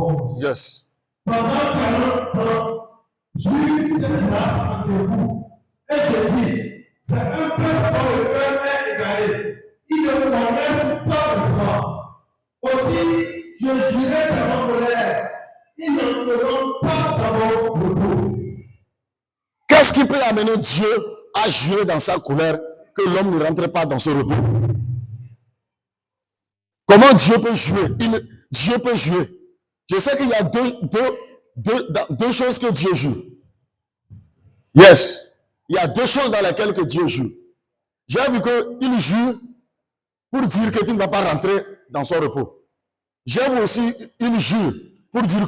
11. Yes. Pendant 40 ans, j'eus cette grâce entre vous. Et je dis, c'est un peuple dont le cœur est égaré. Ils ne connaissent pas le foi. Aussi, je jurai dans mon colère. Ils n'entreront pas dans mon repos. Qu'est-ce qui peut amener Dieu à jurer dans sa colère que l'homme ne rentre pas dans ce repos? Comment Dieu peut jouer? Dieu peut jouer. Je sais qu'il y a deux choses que Dieu joue. Yes. Il y a deux choses dans lesquelles que Dieu joue. J'ai vu qu'il joue pour dire que tu ne vas pas rentrer dans son repos. J'ai vu aussi il joue pour dire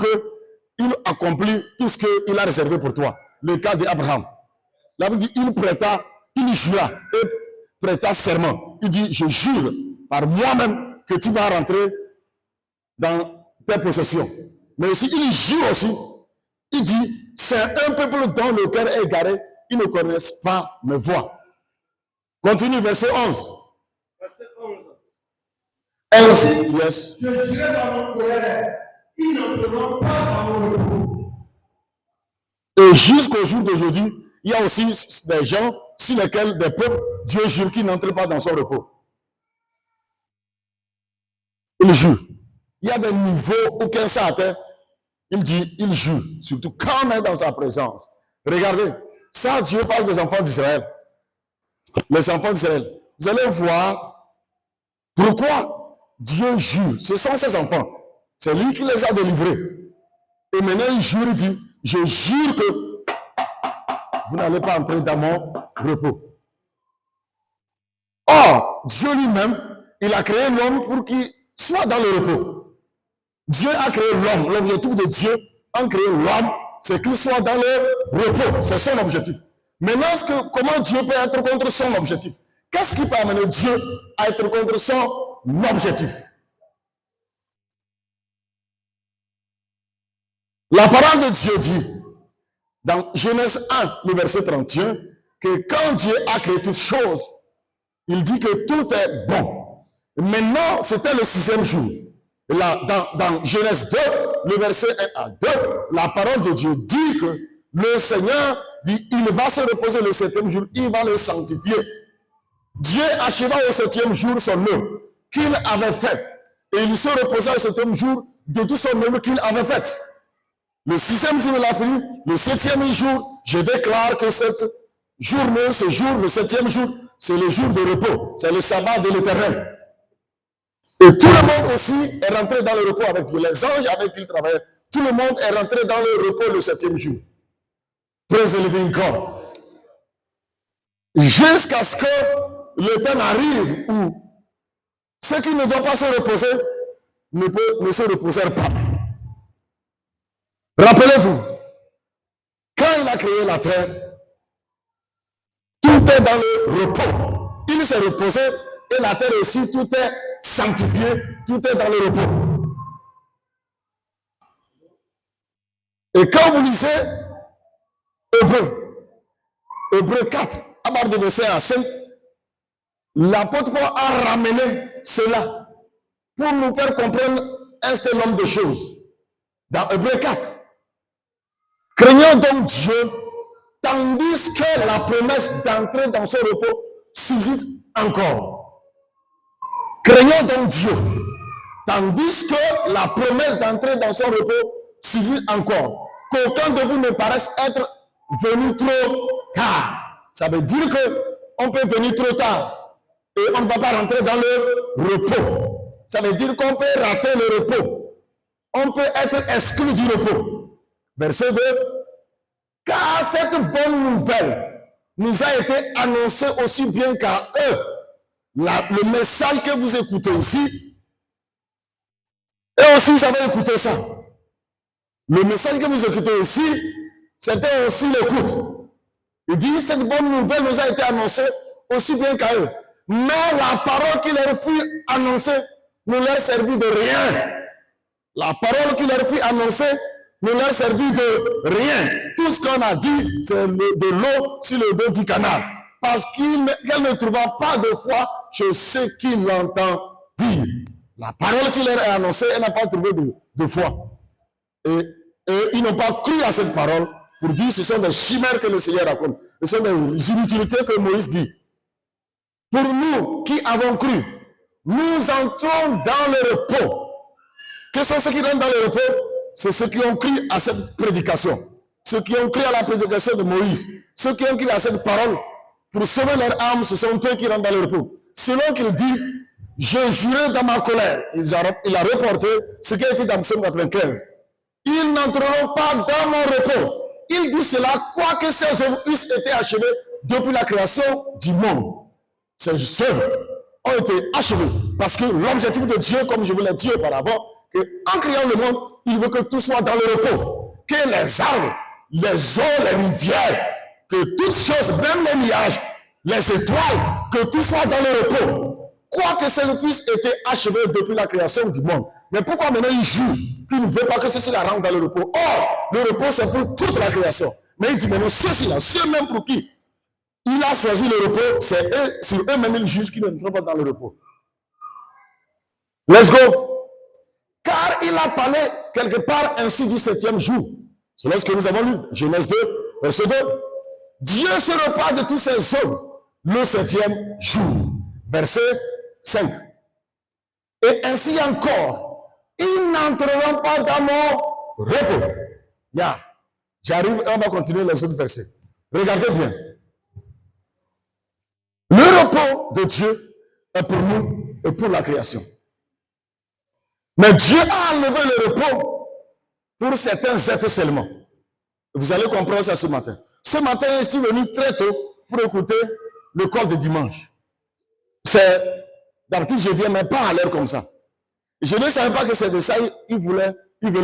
qu'il accomplit tout ce qu'il a réservé pour toi. Le cas d'Abraham. Là, il dit, il jura et prêta serment. Il dit, je jure par moi-même que tu vas rentrer dans tes possessions. Mais aussi, il jure aussi, il dit, c'est un peuple dont le cœur est égaré, ils ne connaissent pas mes voies. Continue, verset 11. Verset 11. Ainsi, yes. Je jurai dans mon colère, ils n'entreront pas dans mon repos. Et jusqu'au jour d'aujourd'hui, il y a aussi des gens sur lesquels des peuples, Dieu jure qu'ils n'entrent pas dans son repos. Il jure. Il y a des niveaux auxquels ça atteint. Il dit, il jure. Surtout quand on est dans sa présence. Regardez, ça Dieu parle des enfants d'Israël. Les enfants d'Israël. Vous allez voir pourquoi Dieu jure. Ce sont ses enfants. C'est lui qui les a délivrés. Et maintenant il jure, il dit, je jure que vous n'allez pas entrer dans mon repos. Or, Dieu lui-même, il a créé l'homme pour qu'il soit dans le repos. Dieu a créé l'homme. L'objectif de Dieu en créant l'homme, c'est qu'il soit dans le repos. C'est son objectif. Maintenant, comment Dieu peut être contre son objectif? Qu'est-ce qui peut amener Dieu à être contre son objectif? La parole de Dieu dit, dans Genèse 1, le verset 31, que quand Dieu a créé toutes choses, il dit que tout est bon. Maintenant, c'était le 6e jour. Là, dans Genèse 2, le verset 1 à 2, la parole de Dieu dit que le Seigneur dit, il va se reposer le 7e jour, il va le sanctifier. Dieu acheva au 7e jour son œuvre qu'il avait faite. Et il se reposa au 7e jour de tout son œuvre qu'il avait faite. Le 6e jour, il a fini. Le 7e jour, je déclare que cette journée, ce jour, le 7e jour, c'est le jour de repos. C'est le sabbat de l'Éternel. Et tout le monde aussi est rentré dans le repos avec lui. Les anges avec qui il travaillait, tout le monde est rentré dans le repos le 7e jour. Praise the living God. Jusqu'à ce que le temps arrive où ceux qui ne doivent pas se reposer ne se reposèrent pas. Rappelez-vous, quand il a créé la terre, tout est dans le repos. Il s'est reposé et la terre aussi, tout est sanctifié, tout est dans le repos. Et quand vous lisez Hébreux 4, à partir de verset 5, l'apôtre Paul a ramené cela pour nous faire comprendre un certain nombre de choses. Dans Hébreux 4, craignons donc Dieu, tandis que la promesse d'entrer dans ce repos subsiste encore. Craignons donc Dieu, tandis que la promesse d'entrer dans son repos subsiste encore. Qu'aucun de vous ne paraisse être venu trop tard. Ça veut dire qu'on peut venir trop tard et on ne va pas rentrer dans le repos. Ça veut dire qu'on peut rater le repos. On peut être exclu du repos. Verset 2. Car cette bonne nouvelle nous a été annoncée aussi bien qu'à eux. Le message que vous écoutez ici, et aussi ça va écouter ça. Le message que vous écoutez ici, c'était aussi l'écoute. Il dit, cette bonne nouvelle nous a été annoncée aussi bien qu'à eux. Mais la parole qui leur fut annoncée ne leur servit de rien. La parole qui leur fut annoncée ne leur servit de rien. Tout ce qu'on a dit, c'est de l'eau sur le dos du canal. Parce qu'elle ne trouva pas de foi chez ceux qui l'entendent dire. La parole qui leur est annoncée, elle n'a pas trouvé de foi. Et ils n'ont pas cru à cette parole pour dire que ce sont des chimères que le Seigneur raconte. Ce sont des inutilités que Moïse dit. Pour nous qui avons cru, nous entrons dans le repos. Quels sont ceux qui rentrent dans le repos? C'est ceux qui ont cru à cette prédication. Ceux qui ont cru à la prédication de Moïse. Ceux qui ont cru à cette parole pour sauver leur âme, ce sont eux qui rentrent dans le repos. Selon qu'il dit, je jurai dans ma colère. Il a reporté ce qui a été dans Psaume 95. Ils n'entreront pas dans mon repos. Il dit cela, quoique ces œuvres eussent été achevées depuis la création du monde. Ces œuvres ont été achevées parce que l'objectif de Dieu, comme je vous l'ai dit auparavant, qu'en créant le monde, il veut que tout soit dans le repos. Que les arbres, les eaux, les rivières, que toutes choses, même les nuages, les étoiles, que tout soit dans le repos. Quoique ces œuvres eussent été achevées depuis la création du monde. Mais pourquoi maintenant il joue qu'il ne veut pas que ceci la rentre dans le repos? Or, le repos c'est pour toute la création. Mais il dit maintenant ceux-ci-là, ceux-mêmes pour qui il a choisi le repos, c'est eux, sur eux-mêmes ils jugent qu'ils ne sont pas dans le repos. Let's go. Car il a parlé quelque part ainsi du 7e jour. C'est lorsque nous avons lu Genèse 2, verset 2. Dieu se repart de tous ses œuvres le 7e jour. Verset 5. Et ainsi encore, ils n'entreront pas dans mon repos. Yeah. J'arrive et on va continuer les autres versets. Regardez bien. Le repos de Dieu est pour nous et pour la création. Mais Dieu a enlevé le repos pour certains êtres seulement. Vous allez comprendre ça ce matin. Ce matin, je suis venu très tôt pour écouter le col de dimanche. D'habitude, je ne viens même pas à l'heure comme ça. Je ne savais pas que c'est de ça qu'il voulait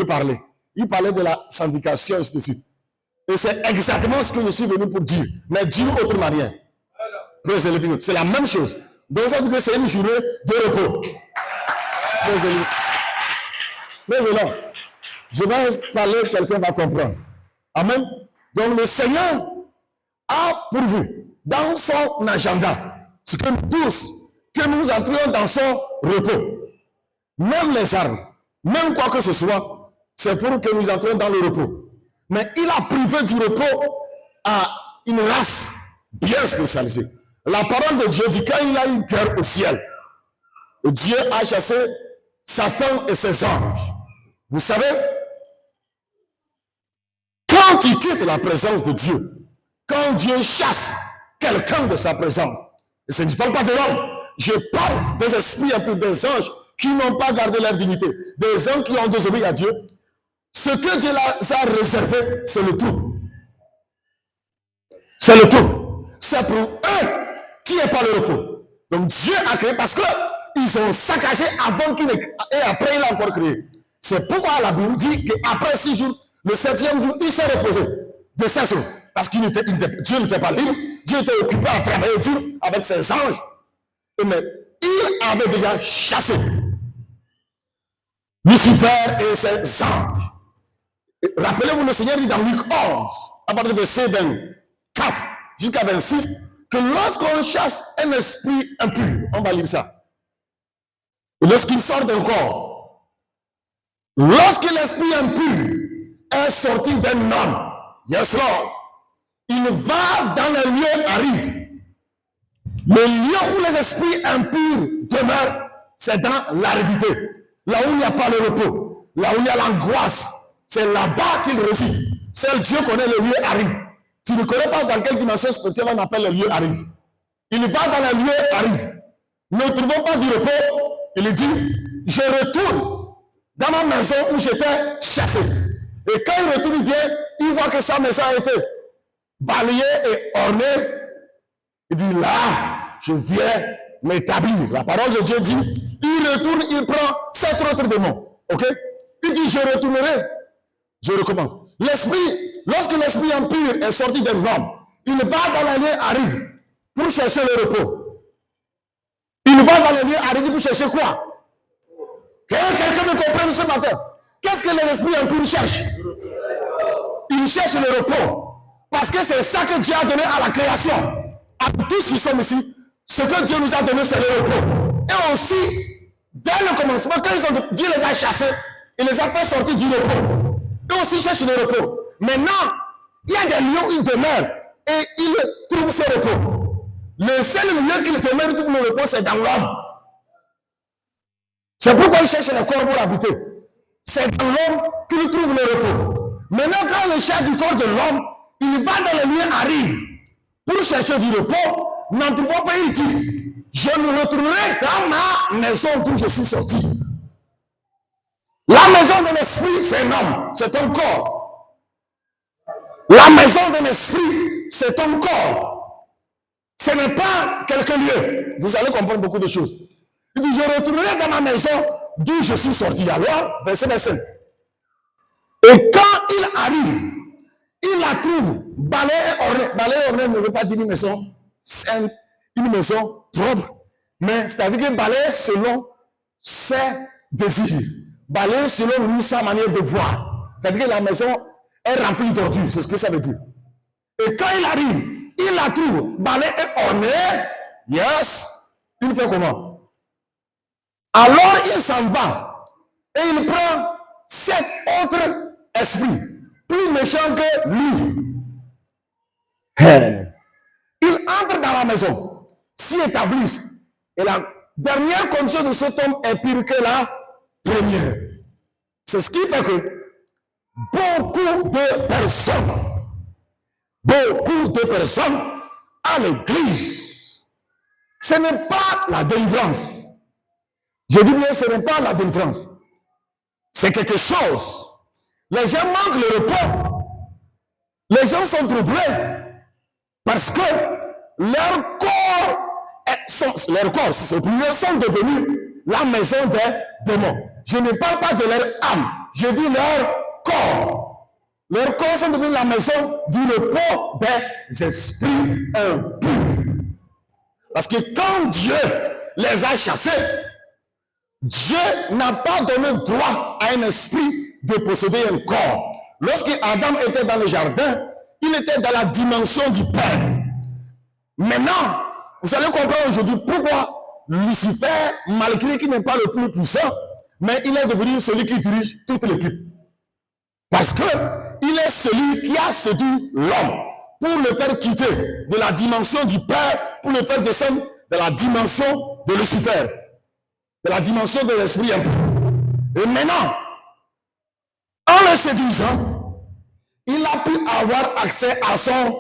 parler. Il parlait de la syndication et ainsi de suite. Et c'est exactement ce que je suis venu pour dire. Mais dire autre manière. C'est la même chose. Donc ça veut dire que c'est une journée de repos. Mais voilà. Je vais parler, quelqu'un va comprendre. Amen. Donc le Seigneur a pourvu dans son agenda ce que nous tous, que nous entrions dans son repos. Même les arbres, même quoi que ce soit, c'est pour que nous entrions dans le repos. Mais il a privé du repos à une race bien spécialisée. La parole de Dieu dit quand il a une guerre au ciel, Dieu a chassé Satan et ses anges. Vous savez, quand il quitte la présence de Dieu, quand Dieu chasse quelqu'un de sa présence, et je ne parle pas de l'homme, je parle des esprits un peu des anges qui n'ont pas gardé leur dignité, des gens qui ont désobéi à Dieu, ce que Dieu les a réservé, c'est le tout. C'est le tout. C'est pour eux qui n'est pas le repos. Donc Dieu a créé parce qu'ils ont saccagé avant qu'il ait, et après il a encore créé. C'est pourquoi la Bible dit qu'après 6 jours, le 7e jour, il s'est reposé de 16 jours. Parce que Dieu n'était pas libre, Dieu était occupé à travailler dur avec ses anges. Mais il avait déjà chassé Lucifer et ses anges. Rappelez-vous, le Seigneur dit dans Luc 11, à partir du verset 24 jusqu'à 26, que lorsqu'on chasse un esprit impur, on va lire ça, lorsqu'il sort d'un corps, lorsque l'esprit impur est sorti d'un homme, yes Lord, il va dans le lieu aride. Le lieu où les esprits impurs demeurent, c'est dans l'aridité. Là où il n'y a pas le repos, là où il y a l'angoisse, c'est là-bas qu'il réside. Seul Dieu connaît le lieu aride. Tu ne connais pas dans quelle dimension spirituelle on appelle le lieu aride. Il va dans le lieu aride. Ne trouvons pas du repos. Il dit, je retourne dans ma maison où j'étais chassé. Et quand il retourne, il vient, il voit que sa maison a été balayée et ornée. Il dit, là, je viens m'établir. La parole de Dieu dit, il retourne, il prend 7 autres démons. Ok? Il dit, je retournerai. Je recommence. L'esprit, lorsque l'esprit impur est sorti d'un homme, il va dans la lieu aride pour chercher le repos. Il va dans la lieu aride pour chercher quoi? Quelqu'un me comprenne ce matin. Qu'est-ce que les esprits impurs cherchent? Ils cherchent le repos. Parce que c'est ça que Dieu a donné à la création. À tous qui sommes ici, ce que Dieu nous a donné, c'est le repos. Et aussi, dès le commencement, quand Dieu les a chassés, il les a fait sortir du repos. Eux aussi cherchent le repos. Maintenant, il y a des lieux où ils demeurent et ils trouvent ce repos. Le seul lieu qu'ils demeurent, trouve le repos, c'est dans l'homme. C'est pourquoi ils cherchent le corps pour l'habiter. C'est dans l'homme qu'ils trouvent le repos. Maintenant, quand il cherche du corps de l'homme, il va dans le lieu aride pour chercher du repos. N'en trouvant pas, il dit, je me retrouverai dans ma maison d'où je suis sorti. La maison de l'esprit, c'est un homme, c'est un corps. La maison de l'esprit, c'est un corps. Ce n'est pas quelque lieu. Vous allez comprendre beaucoup de choses. Il dit, je retournerai dans ma maison d'où je suis sorti. Alors, verset 25. Et quand il arrive, il la trouve balayée et ornée. Balayée et ornée ne veut pas dire une maison sainte, une maison propre. Mais c'est-à-dire que balayée selon ses désirs. Balayée selon lui, sa manière de voir. C'est-à-dire que la maison est remplie d'ordures. C'est ce que ça veut dire. Et quand il arrive, il la trouve balayée et ornée. Yes. Il fait comment? Alors il s'en va. Et il prend cet autre esprit, plus méchant que lui. Il entre dans la maison, s'y établissent. Et la dernière condition de cet homme est pire que la première. C'est ce qui fait que beaucoup de personnes à l'église, ce n'est pas la délivrance. Je dis bien, ce n'est pas la délivrance. C'est quelque chose. Les gens manquent le repos. Les gens sont troublés parce que leur corps, sont devenus la maison des démons. Je ne parle pas de leur âme, je dis leur corps. Leurs corps sont devenus la maison du repos des esprits impurs. Parce que quand Dieu les a chassés, Dieu n'a pas donné droit à un esprit de posséder un corps. Lorsque Adam était dans le jardin, il était dans la dimension du Père. Maintenant, vous allez comprendre aujourd'hui pourquoi Lucifer, malgré qu'il n'est pas le plus puissant, mais il est devenu celui qui dirige toute l'équipe. Parce que il est celui qui a séduit l'homme pour le faire quitter de la dimension du Père, pour le faire descendre de la dimension de Lucifer, de la dimension de l'esprit impur. Et maintenant, en le séduisant, il a pu avoir accès à son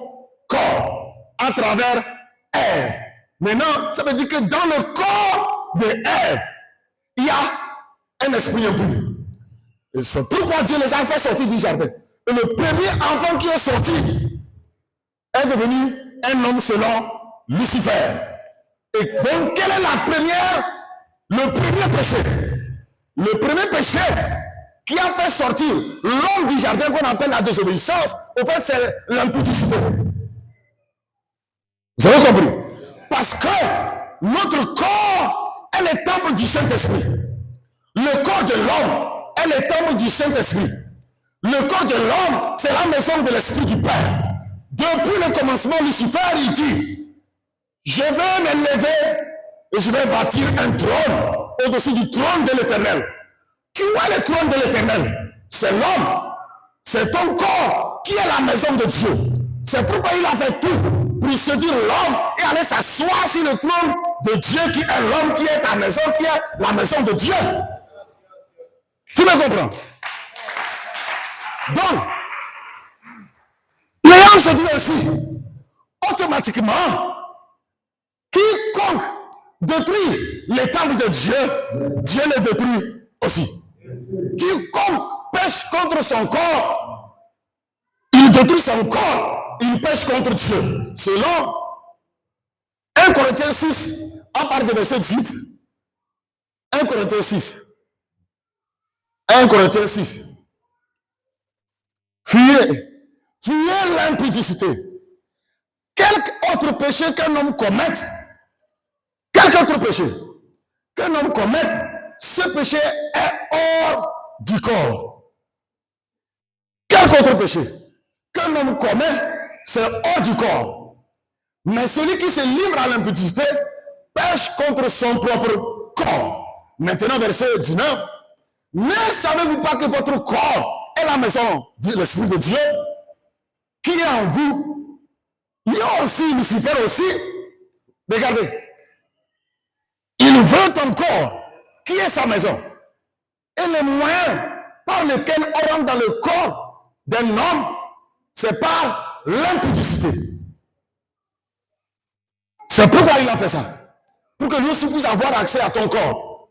corps à travers Ève. Maintenant, ça veut dire que dans le corps de Ève, il y a un esprit impur. Et c'est pourquoi Dieu les a fait sortir du jardin. Et le premier enfant qui est sorti est devenu un homme selon Lucifer. Et donc, quelle est le premier péché? Le premier péché qui a fait sortir l'homme du jardin qu'on appelle la désobéissance, au fait, c'est l'impudicité. Vous avez compris? Parce que notre corps est le temple du Saint-Esprit. Le corps de l'homme est le temple du Saint-Esprit. Le corps de l'homme, c'est la maison de l'Esprit du Père. Depuis le commencement, Lucifer, il dit, je vais me lever et je vais bâtir un trône au-dessus du trône de l'Éternel. Qui est le trône de l'Éternel? C'est l'homme. C'est ton corps qui est la maison de Dieu. C'est pourquoi il a fait tout pour séduire l'homme et aller s'asseoir sur le trône de Dieu qui est l'homme, qui est ta maison, qui est la maison de Dieu. Tu me comprends? Donc, l'ayant séduit ainsi, automatiquement, quiconque détruit les temples de Dieu, Dieu les détruit aussi. Quiconque pêche contre son corps, il détruit son corps, il pêche contre Dieu. Selon 1 Corinthiens 6, à partir de verset 18, 1 Corinthiens 6. 1 Corinthiens 6. Fuyez l'impudicité. Quelque autre péché qu'un homme commette, quelque autre péché qu'un homme commette, ce péché est hors du corps. Quelque autre péché qu'un homme commet, c'est hors du corps. Mais celui qui se livre à l'impudicité pêche contre son propre corps. Maintenant, verset 19. Ne savez-vous pas que votre corps est la maison de l'Esprit de Dieu qui est en vous, il y a aussi Lucifer aussi. Regardez. Il veut ton corps, qui est sa maison. Et le moyen par lequel on rentre dans le corps d'un homme, c'est par l'impudicité. C'est pourquoi il a fait ça. Pour que nous aussi puissions avoir accès à ton corps.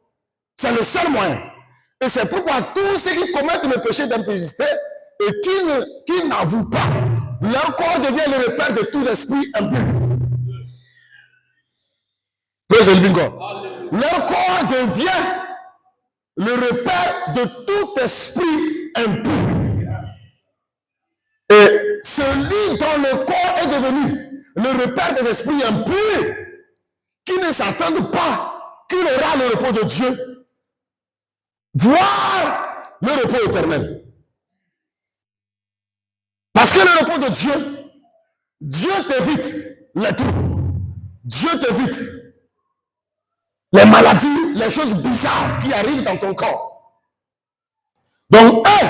C'est le seul moyen. Et c'est pourquoi tous ceux qui commettent le péché d'impudicité et qui n'avouent pas, leur corps devient le repère de tous esprits impurs. Leur corps devient le repère de tout esprit impur. Et celui dont le corps est devenu le repère des esprits impurs, qui ne s'attendent pas qu'il aura le repos de Dieu, voire le repos éternel. Parce que le repos de Dieu, Dieu t'évite les troubles, Dieu t'évite les maladies, les choses bizarres qui arrivent dans ton corps. Donc eux,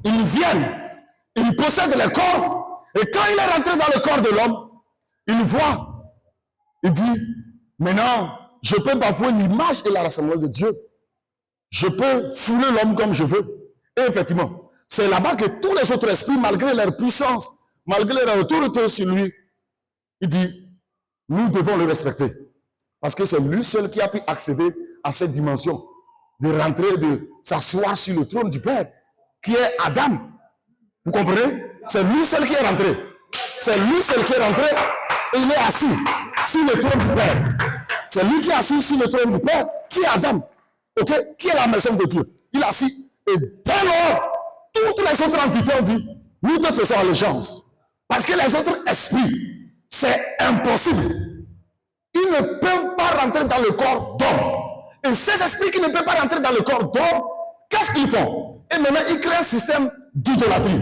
ils viennent, ils possèdent le corps, et quand il est rentré dans le corps de l'homme, il voit, il dit, maintenant, je peux bafouer l'image et la ressemblance de Dieu. Je peux fouler l'homme comme je veux. Et effectivement, c'est là-bas que tous les autres esprits, malgré leur puissance, malgré leur autorité sur lui, il dit, nous devons le respecter. Parce que c'est lui seul qui a pu accéder à cette dimension, de rentrer, de s'asseoir sur le trône du Père, qui est Adam. Vous comprenez? C'est lui seul qui est rentré. C'est lui seul qui est rentré et il est assis sur le trône du Père. C'est lui qui est assis sur le trône du Père, qui est Adam. Okay? Qui est la maison de Dieu. Il est assis. Et dès lors, toutes les autres entités ont dit, nous te faisons allégeance. Parce que les autres esprits, c'est impossible. Ils ne peuvent pas rentrer dans le corps d'homme. Et ces esprits qui ne peuvent pas rentrer dans le corps d'homme, qu'est-ce qu'ils font? Et maintenant, ils créent un système d'idolâtrie.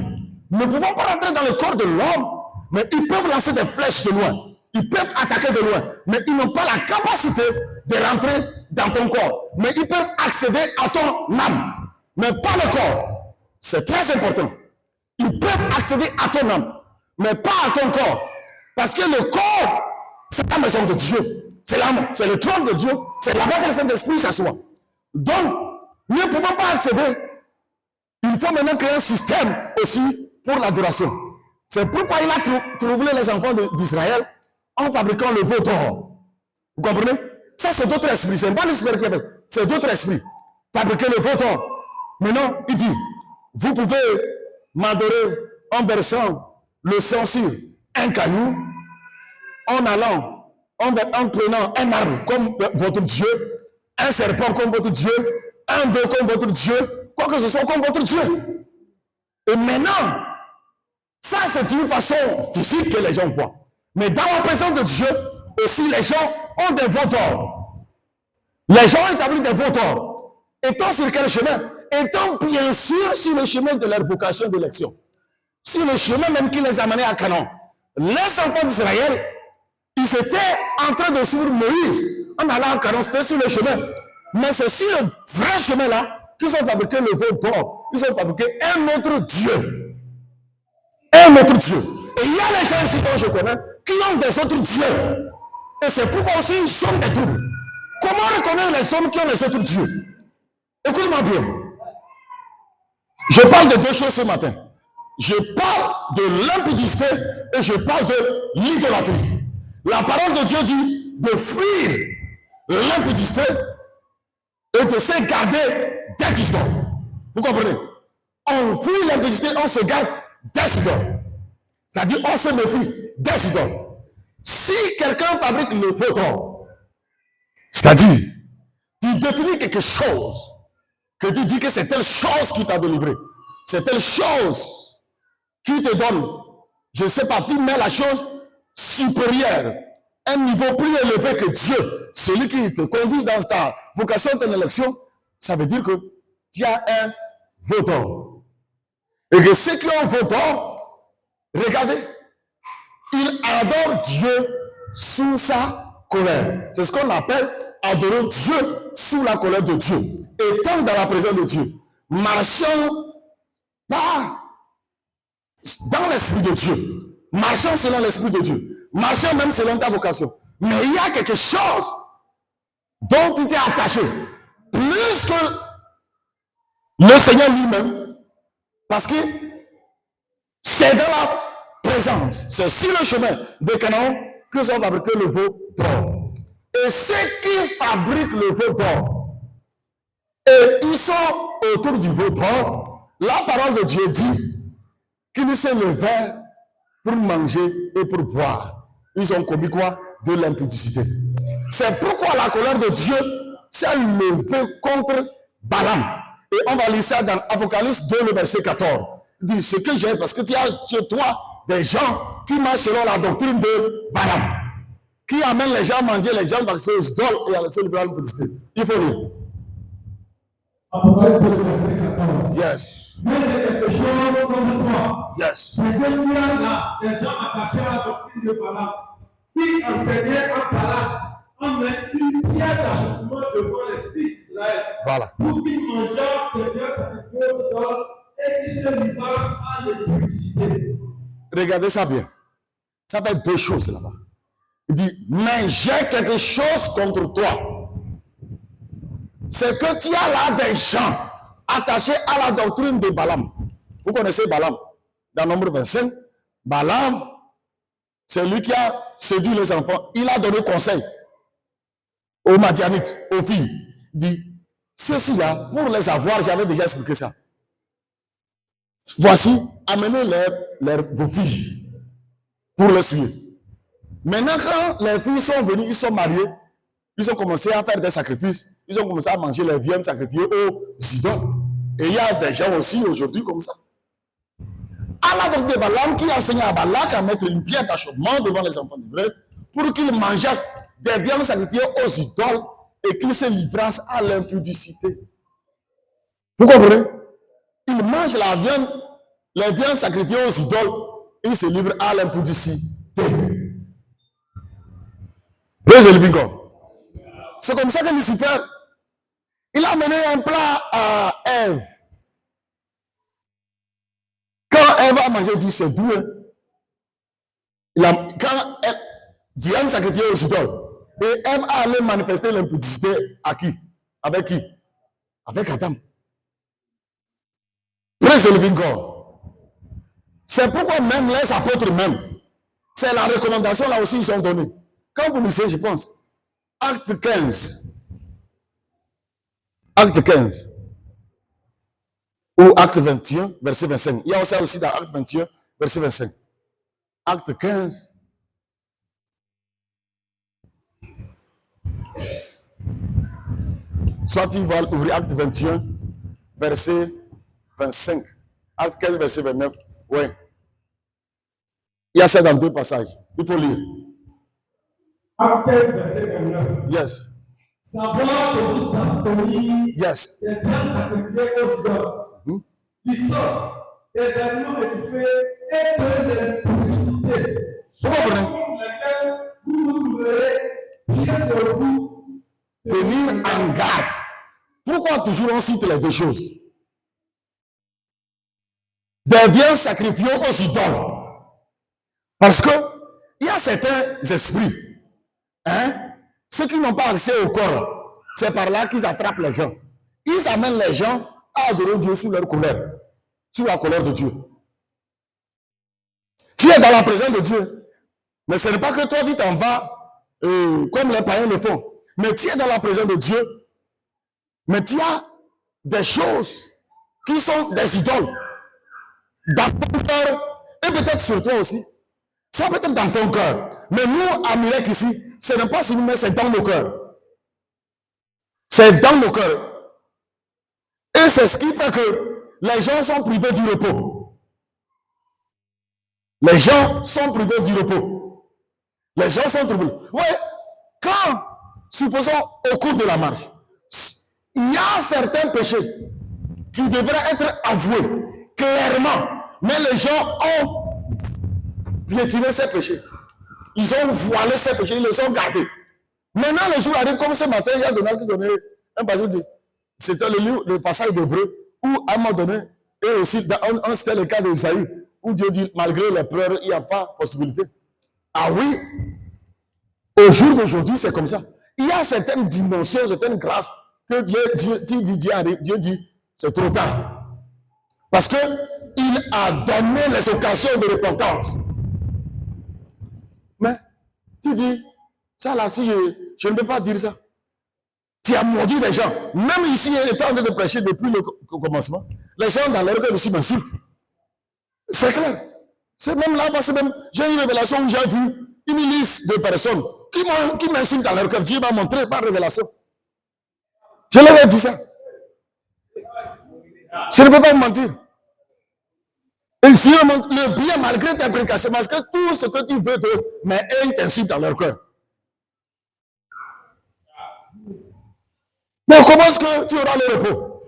Nous ne pouvons pas rentrer dans le corps de l'homme, mais ils peuvent lancer des flèches de loin. Ils peuvent attaquer de loin, mais ils n'ont pas la capacité de rentrer dans ton corps. Mais ils peuvent accéder à ton âme, mais pas le corps. C'est très important. Ils peuvent accéder à ton âme, mais pas à ton corps. Parce que le corps, c'est la maison de Dieu. C'est l'âme, c'est le trône de Dieu. C'est là-bas que le Saint-Esprit s'assoit. Donc, nous ne pouvons pas accéder. Il faut maintenant créer un système aussi pour l'adoration. C'est pourquoi il a troublé les enfants d'Israël en fabriquant le veau d'or. Vous comprenez? Ça, c'est d'autres esprits. Ce n'est pas l'esprit qui est, c'est d'autres esprits. Fabriquer le veau d'or. Maintenant, il dit, vous pouvez m'adorer en versant le sang sur un caillou, en allant, en prenant un arbre comme votre Dieu, un serpent comme votre Dieu, un bœuf comme votre Dieu, quoi que ce soit comme votre Dieu. Et maintenant, ça c'est une façon physique que les gens voient. Mais dans la présence de Dieu, aussi les gens ont des veaux d'or. Les gens ont établi des veaux d'or. Étant sur quel chemin? Étant bien sûr sur le chemin de leur vocation d'élection. Sur le chemin même qui les a menés à Canaan. Les enfants d'Israël, ils étaient en train de suivre Moïse en allant à Canaan, c'était sur le chemin. Mais c'est sur le vrai chemin là qu'ils ont fabriqué le veau d'or. Ils ont fabriqué un autre Dieu. Un autre Dieu. Et il y a les gens ici dont je connais qui ont des autres dieux. Et c'est pourquoi aussi ils sont des troubles. Comment reconnaître les hommes qui ont les autres dieux? Écoute-moi bien. Je parle de deux choses ce matin. Je parle de l'impudicité et je parle de l'idolâtrie. La parole de Dieu dit de fuir l'impudicité et de se garder des idoles. Vous comprenez? On fuit l'impudicité, on se garde des idoles. C'est-à-dire, on se méfie des idoles. Si quelqu'un fabrique le veau d'or, c'est-à-dire, tu définis quelque chose, que tu dis que c'est telle chose qui t'a délivré, c'est telle chose qui te donne, je ne sais pas, tu mets la chose supérieure, un niveau plus élevé que Dieu, celui qui te conduit dans ta vocation, ton élection, ça veut dire que tu as un veau d'or. Et que ceux qui ont un veau d'or, regardez, ils adorent Dieu sous sa colère. C'est ce qu'on appelle adorer Dieu sous la colère de Dieu. Étant dans la présence de Dieu, marchant pas dans l'esprit de Dieu, marchant selon l'esprit de Dieu, marchant même selon ta vocation. Mais il y a quelque chose dont tu t'es attaché, plus que le Seigneur lui-même, parce que c'est dans la présence, c'est sur le chemin de Canaan que sont fabriqués le veau d'or. Et ceux qui fabriquent le veau d'or, et ils sont autour du veau d'or, la parole de Dieu dit qu'ils se levèrent pour manger et pour boire. Ils ont commis quoi? De l'impudicité. C'est pourquoi la colère de Dieu s'est levée contre Balaam. Et on va lire ça dans Apocalypse 2, le verset 14. Il dit, ce que j'ai, parce que tu as chez toi des gens qui marchent selon la doctrine de Balaam, qui amènent les gens à manger, les gens d'accès aux idoles et à laisser le plan de publicité. Il faut lire. Apocalypse 2, verset 14. Yes. Mais j'ai quelque chose contre toi. Yes. C'est que tu as là des gens attachés à la doctrine de Balaam, qui enseignaient à Balaam en mettant une pierre d'achoppement devant les fils d'Israël. Voilà. Pour qu'ils mangeassent des biens sacrifiés aux idoles et qu'ils se livrassent à l'impudicité. Regardez ça bien. Ça fait deux choses là-bas. Il dit, mais j'ai quelque chose contre toi. C'est que tu as là des gens attachés à la doctrine de Balaam. Vous connaissez Balaam? Dans Nombre 25, Balaam, c'est lui qui a séduit les enfants. Il a donné conseil aux Madianites, aux filles. Il dit, ceci-là, pour les avoir, j'avais déjà expliqué ça. Voici, amenez vos filles pour les suivre. Maintenant, quand les filles sont venues, ils sont mariés, ils ont commencé à faire des sacrifices, ils ont commencé à manger les viandes sacrifiées aux idoles. Et il y a des gens aussi aujourd'hui comme ça. Allah donc de Balaam qui enseignait à Balak à mettre une pierre d'achoppement devant les enfants d'Israël pour qu'ils mangeassent des viandes sacrifiées aux idoles et qu'ils se livrassent à l'impudicité. Vous comprenez? Ils mangent la viande, les viandes sacrifiées aux idoles et ils se livrent à l'impudicité. Praise the living God. C'est comme ça que Lucifer, il a mené un plat à Ève. Quand Ève a mangé, il dit c'est doux. Quand elle vient sacrifier aux idoles, et Ève a allé manifester l'impudicité à qui? Avec qui? Avec Adam. Praise the living God. C'est pourquoi même les apôtres même, c'est la recommandation là aussi ils ont donné. Quand vous lisez, je pense, Acte 15. Acte 15. Ou Acte 21, verset 25. Il y a ça aussi dans Acte 21, verset 25. Acte 15. Soit il va ouvrir Acte 21, verset 25. Acte 15, verset 29. Oui. Il y a ça dans deux passages. Il faut lire. Acte 15, verset 29. Yes. Savoir que vous abstenez Yes. des biens sacrifiés aux idoles, du sang, des animaux étouffés et de l'impudicité. Choses contre lesquelles vous vous trouverez bien de vous Tenir en garde. Pourquoi toujours on cite les deux choses? Des biens sacrifiés aux idoles. Parce que il y a certains esprits, ceux qui n'ont pas accès au corps, c'est par là qu'ils attrapent les gens. Ils amènent les gens à adorer Dieu sous leur colère, sous la colère de Dieu. Tu es dans la présence de Dieu, mais ce n'est pas que toi tu t'en vas comme les païens le font. Mais tu es dans la présence de Dieu, mais tu as des choses qui sont des idoles dans ton cœur et peut-être sur toi aussi. Ça peut être dans ton cœur. Mais nous, à Mirek ici, ce n'est pas sur nous, mais c'est dans nos cœurs. C'est dans nos cœurs. Et c'est ce qui fait que les gens sont privés du repos. Les gens sont privés du repos. Les gens sont troublés. Oui, quand, supposons, au cours de la marche, il y a certains péchés qui devraient être avoués clairement, mais les gens ont piétiné ces péchés. Ils ont voilé ces péchés, ils les ont gardés. Maintenant, le jour arrive, comme ce matin, il y a Donald qui donnait un passage, c'était le passage d'Hébreu, où à un moment donné, Et aussi, c'était le cas d'Esaïe, où Dieu dit, malgré les pleurs, il n'y a pas possibilité. Ah oui, au jour d'aujourd'hui, c'est comme ça. Il y a certaines dimensions, certaines grâces que Dieu dit, c'est trop tard. Parce qu'il a donné les occasions de repentance. Mais tu dis, ça là, si je ne peux pas dire ça. Tu as maudit des gens. Même ici, il est en train de prêcher depuis le commencement. Les gens dans leur cœur aussi m'insultent. C'est clair. C'est même là, parce que même, j'ai une révélation où j'ai vu une liste de personnes qui m'insultent dans leur cœur. Dieu m'a montré par révélation. Je leur ai dit ça. Je ne peux pas me mentir. Et le bien malgré tes prédications, parce que tout ce que tu veux, mais ils t'insultent dans leur cœur. Mais comment est-ce que tu auras le repos?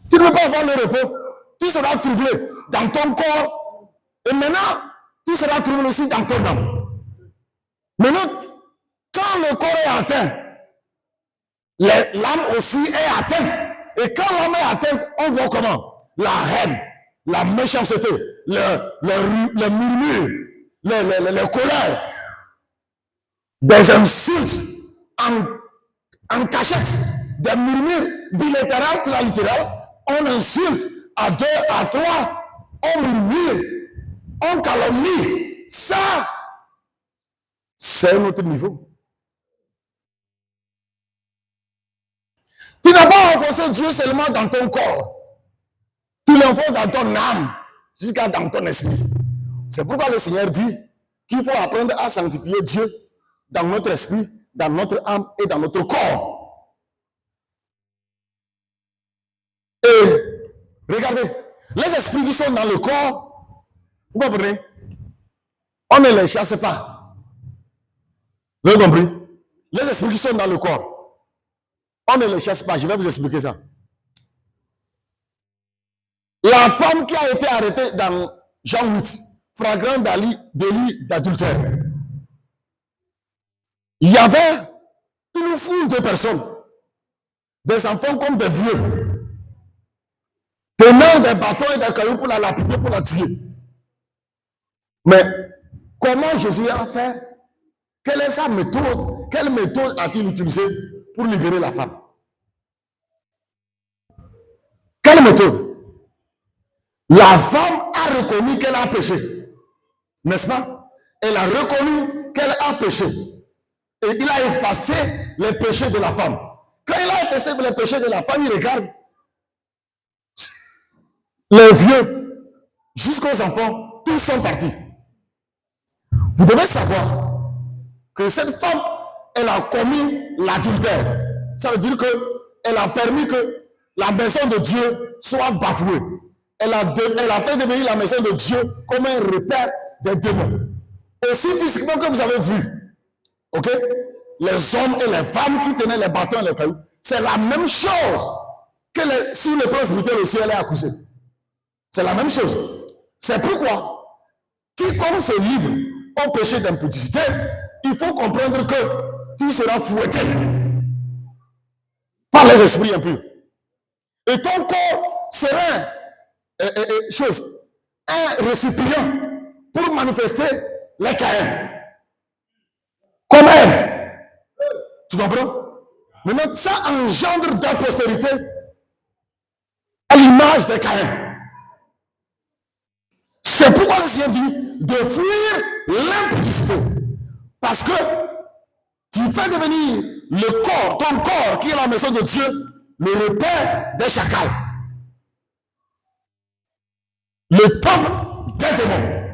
Tu ne peux pas avoir le repos. Tu seras troublé dans ton corps. Et maintenant, tu seras troublé aussi dans ton âme. Maintenant, quand le corps est atteint, l'âme aussi est atteinte. Et quand l'âme est atteinte, on voit comment? La haine, la méchanceté, le murmure, les colères, des insultes en cachette, des murmures bilatérales, tralitérales, on insulte à 2, à 3, on murmure, on calomnie. Ça, c'est un autre niveau. Tu n'as pas enfoncé Dieu seulement dans ton corps. Tu l'enfonces dans ton âme, jusqu'à dans ton esprit. C'est pourquoi le Seigneur dit qu'il faut apprendre à sanctifier Dieu dans notre esprit, dans notre âme et dans notre corps. Et regardez, les esprits qui sont dans le corps, vous comprenez? On ne les chasse pas. Vous avez compris? Les esprits qui sont dans le corps, on ne les chasse pas. Je vais vous expliquer ça. La femme qui a été arrêtée dans Jean 8, flagrant délit d'adultère, il y avait une foule de personnes, des enfants comme des vieux, tenant des bâtons et des cailloux pour la lapider, pour la tuer. Mais comment Jésus a fait? Quelle est sa méthode? Quelle méthode a-t-il utilisée pour libérer la femme? Quelle méthode? La femme a reconnu qu'elle a péché. N'est-ce pas? Elle a reconnu qu'elle a péché. Et il a effacé les péchés de la femme. Quand il a effacé les péchés de la femme, il regarde les vieux jusqu'aux enfants, tous sont partis. Vous devez savoir que cette femme, elle a commis l'adultère. Ça veut dire qu'elle a permis que la maison de Dieu soit bafouée. Elle a fait devenir la maison de Dieu comme un repère des démons. Aussi physiquement que vous avez vu, ok, les hommes et les femmes qui tenaient les bâtons et les cailloux, c'est la même chose que si le prince brutal aussi elle est accusé. C'est la même chose. C'est pourquoi, quiconque se livre au péché d'impudicité, il faut comprendre que tu seras fouetté par les esprits impurs. Et ton corps sera un récipient pour manifester les Caïns. Comme Ève. Tu comprends? Maintenant, ça engendre de la postérité à l'image des Caïns. C'est pourquoi le Seigneur dit de fuir l'impudicité. Parce que tu fais devenir le corps, ton corps qui est la maison de Dieu, le repère des chacals. Le temple des démons.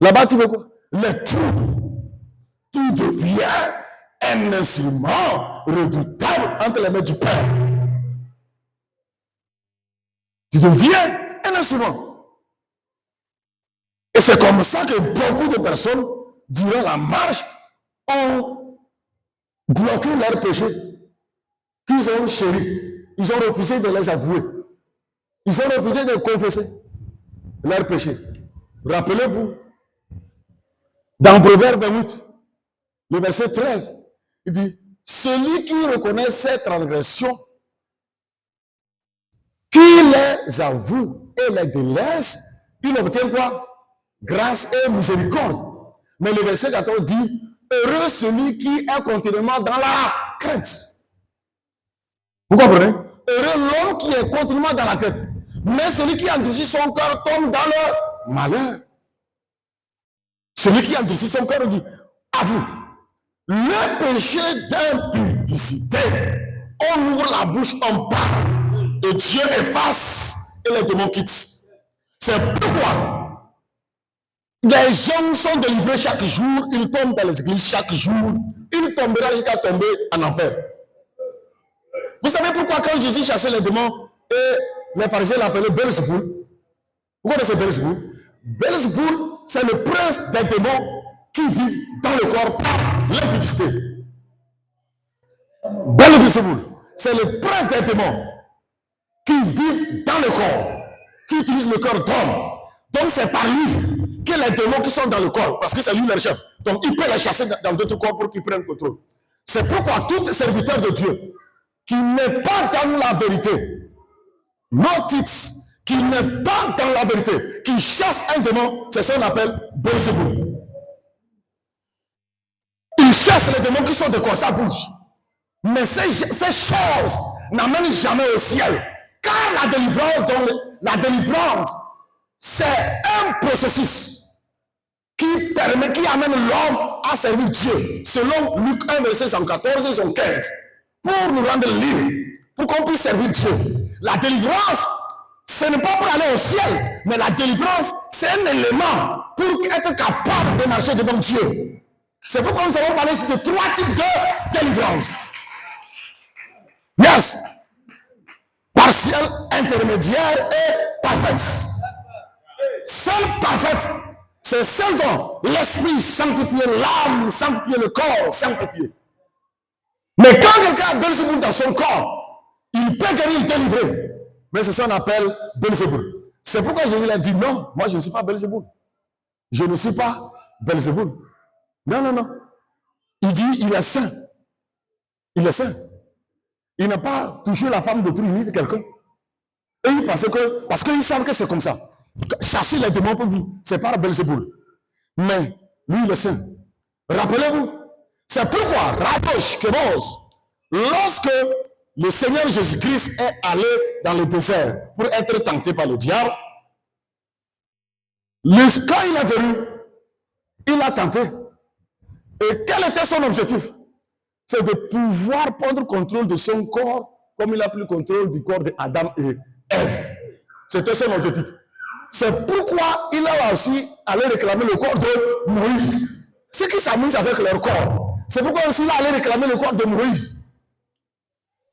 Là-bas, tu veux quoi? Les troubles. Tu deviens un instrument redoutable entre les mains du Père. Tu deviens un instrument. Et c'est comme ça que beaucoup de personnes, durant la marche, ont bloqué leurs péchés qu'ils ont chéris. Ils ont refusé de les avouer. Ils ont refusé de confesser leurs péchés. Rappelez-vous, dans Proverbe 28, le verset 13, il dit, celui qui reconnaît ses transgressions, qui les avoue et les délaisse, il obtient quoi? Grâce et miséricorde. Mais le verset 14 dit, heureux celui qui est continuellement dans la crainte. Vous comprenez? Heureux l'homme qui est continuellement dans la crainte. Mais celui qui endurcit son cœur tombe dans le malheur. Celui qui endurcit son cœur dit, avoue, le péché d'impudicité, on ouvre la bouche, on parle, et Dieu efface et les démons quittent. C'est pourquoi les gens sont délivrés chaque jour, ils tombent dans les églises chaque jour, ils tomberont jusqu'à tomber en enfer. Vous savez pourquoi quand Jésus chassait les démons et les pharisiens l'appelaient Belzéboul? Vous connaissez Belzéboul? Belzéboul, c'est le prince des démons qui vivent dans le corps par l'impudicité. Belzéboul, c'est le prince des démons qui vivent dans le corps, qui utilisent le corps d'homme. Donc c'est par lui que les démons qui sont dans le corps, parce que c'est lui le chef, donc il peut les chasser dans d'autres corps pour qu'ils prennent contrôle. C'est pourquoi tout serviteur de Dieu qui n'est pas dans la vérité, qui n'est pas dans la vérité, qui chasse un démon, c'est ça qu'on appelle Belzéboul. Il chasse les démons qui sont de corps, ça bouge. Mais ces choses n'amènent jamais au ciel. Car la délivrance, c'est un processus qui amène l'homme à servir Dieu. Selon Luc 1, verset 114 et 115. Pour nous rendre libres, pour qu'on puisse servir Dieu. La délivrance, ce n'est pas pour aller au ciel, mais la délivrance, c'est un élément pour être capable de marcher devant Dieu. C'est pourquoi nous avons parlé de 3 types de délivrance. Yes. Partielle, intermédiaire et parfaite. Seule parfaite, c'est celle dont l'esprit sanctifié, l'âme sanctifiée, le corps sanctifié. Mais quand quelqu'un a Belzéboul dans son corps, il peut guérir, délivrer. Mais c'est ça qu'on appelle Belzéboul. C'est pourquoi Jésus a dit non, moi je ne suis pas Belzéboul. Je ne suis pas Belzéboul. Non, non, non. Il dit il est saint. Il est saint. Il n'a pas touché la femme d'autrui ni de quelqu'un. Et il pensait que, parce qu'ils savent que c'est comme ça. Chasser les démons pour vous, c'est pas Belzéboul. Mais lui, il est saint. Rappelez-vous, c'est pourquoi, Radosh Kemos, lorsque le Seigneur Jésus-Christ est allé dans le désert pour être tenté par le diable, quand il est venu, il a tenté. Et quel était son objectif? C'est de pouvoir prendre contrôle de son corps comme il a pris le contrôle du corps d'Adam et Ève. C'était son objectif. C'est pourquoi il a aussi allé réclamer le corps de Moïse. Ceux qui s'amusent avec leur corps. C'est pourquoi aussi il a allé réclamer le corps de Moïse.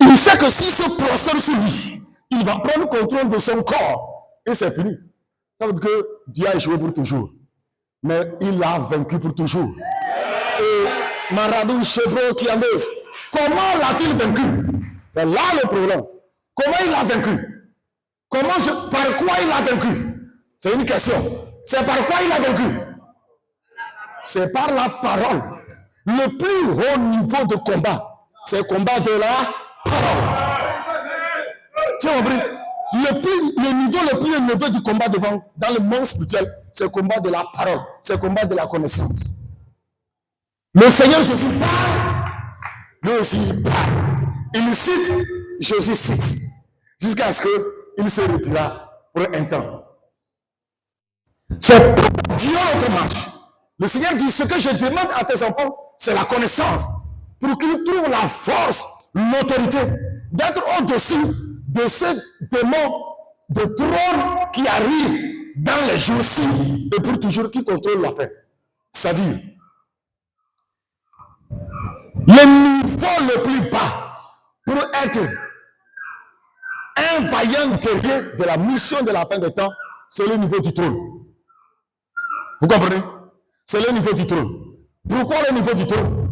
Il sait que s'il se prosterne sur lui, il va prendre contrôle de son corps. Et c'est fini. Ça veut dire que Dieu a échoué pour toujours. Mais il a vaincu pour toujours. Et Maradou Chevreau qui en est, comment l'a-t-il vaincu? C'est là le problème. Comment il l'a vaincu? Par quoi il l'a vaincu? C'est une question. C'est par quoi il a vaincu? C'est par la parole. Le plus haut niveau de combat, c'est le combat de la parole. Tu as compris? Le niveau le plus élevé du combat dans le monde spirituel, c'est le combat de la parole. C'est le combat de la connaissance. Le Seigneur Jésus parle, lui aussi il parle. Il cite, Jésus cite, jusqu'à ce qu'il se retira pour un temps. C'est pour Dieu notre marche. Le Seigneur dit, ce que je demande à tes enfants, c'est la connaissance, pour qu'ils trouvent la force, l'autorité, d'être au-dessus de ces démons de trône qui arrivent dans les jours-ci et pour toujours qui contrôlent l'affaire. C'est-à-dire, le niveau le plus bas pour être un vaillant guerrier de la mission de la fin des temps, c'est le niveau du trône. Vous comprenez? C'est le niveau du trône. Pourquoi le niveau du trône?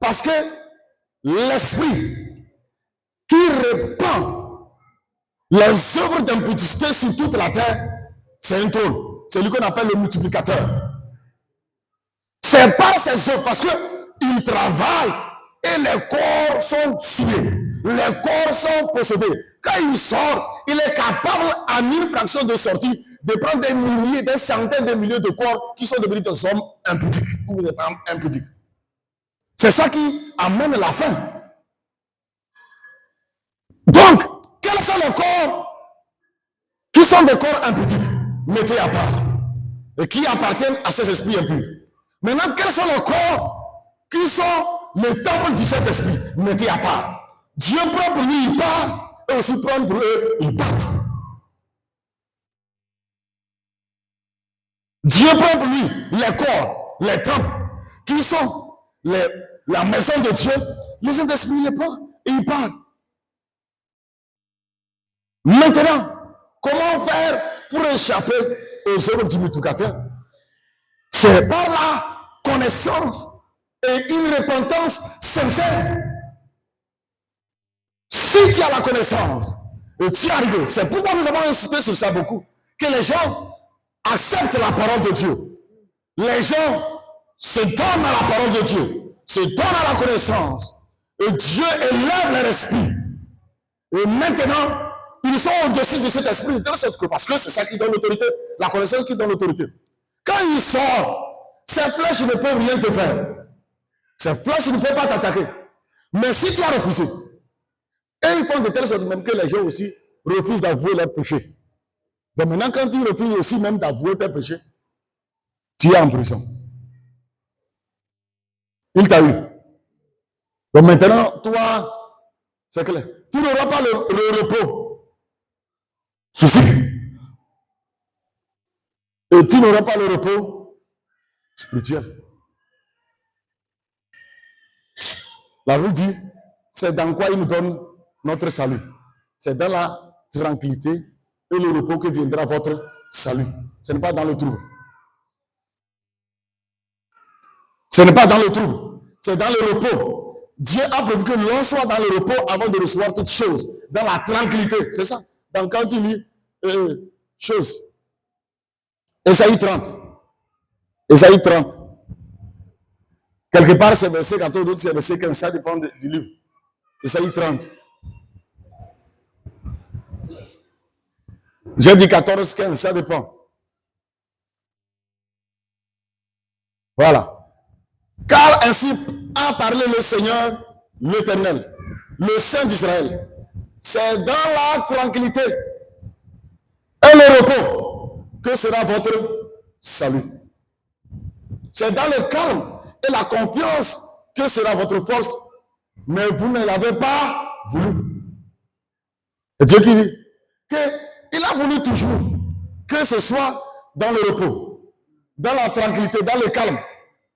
Parce que l'esprit qui répand les œuvres d'impudicité sur toute la terre, c'est un trône. C'est lui qu'on appelle le multiplicateur. C'est par ses œuvres, parce qu'il travaille et les corps sont souillés. Les corps sont possédés. Quand il sort, il est capable, en une fraction de sortie, de prendre des milliers, des centaines de milliers de corps qui sont devenus des hommes impudiques ou des femmes impudiques. C'est ça qui amène la fin. Donc, quels sont les corps qui sont des corps impudiques, mettez à part, et qui appartiennent à ces esprits impurs? Maintenant, quels sont les corps qui sont le temple du Saint-Esprit, mettez à part? Dieu prend pour lui, il part, et aussi prend pour eux, ils partent. Dieu prend pour lui les corps, les temples, qui sont la maison de Dieu, les Saint-Esprit les prend, et ils partent. Maintenant, comment faire pour échapper aux œuvres du multiplicateur? C'est par la connaissance et une repentance sincère. Si tu as la connaissance et tu es arrivé, c'est pourquoi nous avons insisté sur ça beaucoup, que les gens acceptent la parole de Dieu. Les gens se donnent à la parole de Dieu, se donnent à la connaissance, et Dieu élève leur esprit. Et maintenant, ils sont au-dessus de cet esprit, parce que c'est ça qui donne l'autorité, la connaissance qui donne l'autorité. Quand il sort, ces flèches ne peuvent rien te faire. Ces flèches ne peuvent pas t'attaquer. Mais si tu as refusé, et ils font de telle sorte même que les gens aussi refusent d'avouer leurs péchés. Donc maintenant, quand tu refuses aussi même d'avouer tes péchés, tu es en prison. Il t'a eu. Donc maintenant, toi, c'est clair. Tu n'auras pas le repos physique. Et tu n'auras pas le repos spirituel. La Bible dit, c'est dans quoi il nous donne notre salut. C'est dans la tranquillité et le repos que viendra votre salut. Ce n'est pas dans le trouble. Ce n'est pas dans le trouble. C'est dans le repos. Dieu a prévu que l'on soit dans le repos avant de recevoir toutes choses. Dans la tranquillité. C'est ça. Donc quand tu lis choses. Ésaïe 30. Ésaïe 30. Quelque part, c'est verset 14, d'autres, c'est verset 15. Ça dépend du livre. Ésaïe 30. J'ai dit 14, 15, ça dépend. Voilà. Car ainsi a parlé le Seigneur, l'Éternel, le Saint d'Israël. C'est dans la tranquillité et le repos que sera votre salut. C'est dans le calme et la confiance que sera votre force. Mais vous ne l'avez pas voulu. Et Dieu qui dit qu'il a voulu toujours que ce soit dans le repos, dans la tranquillité, dans le calme,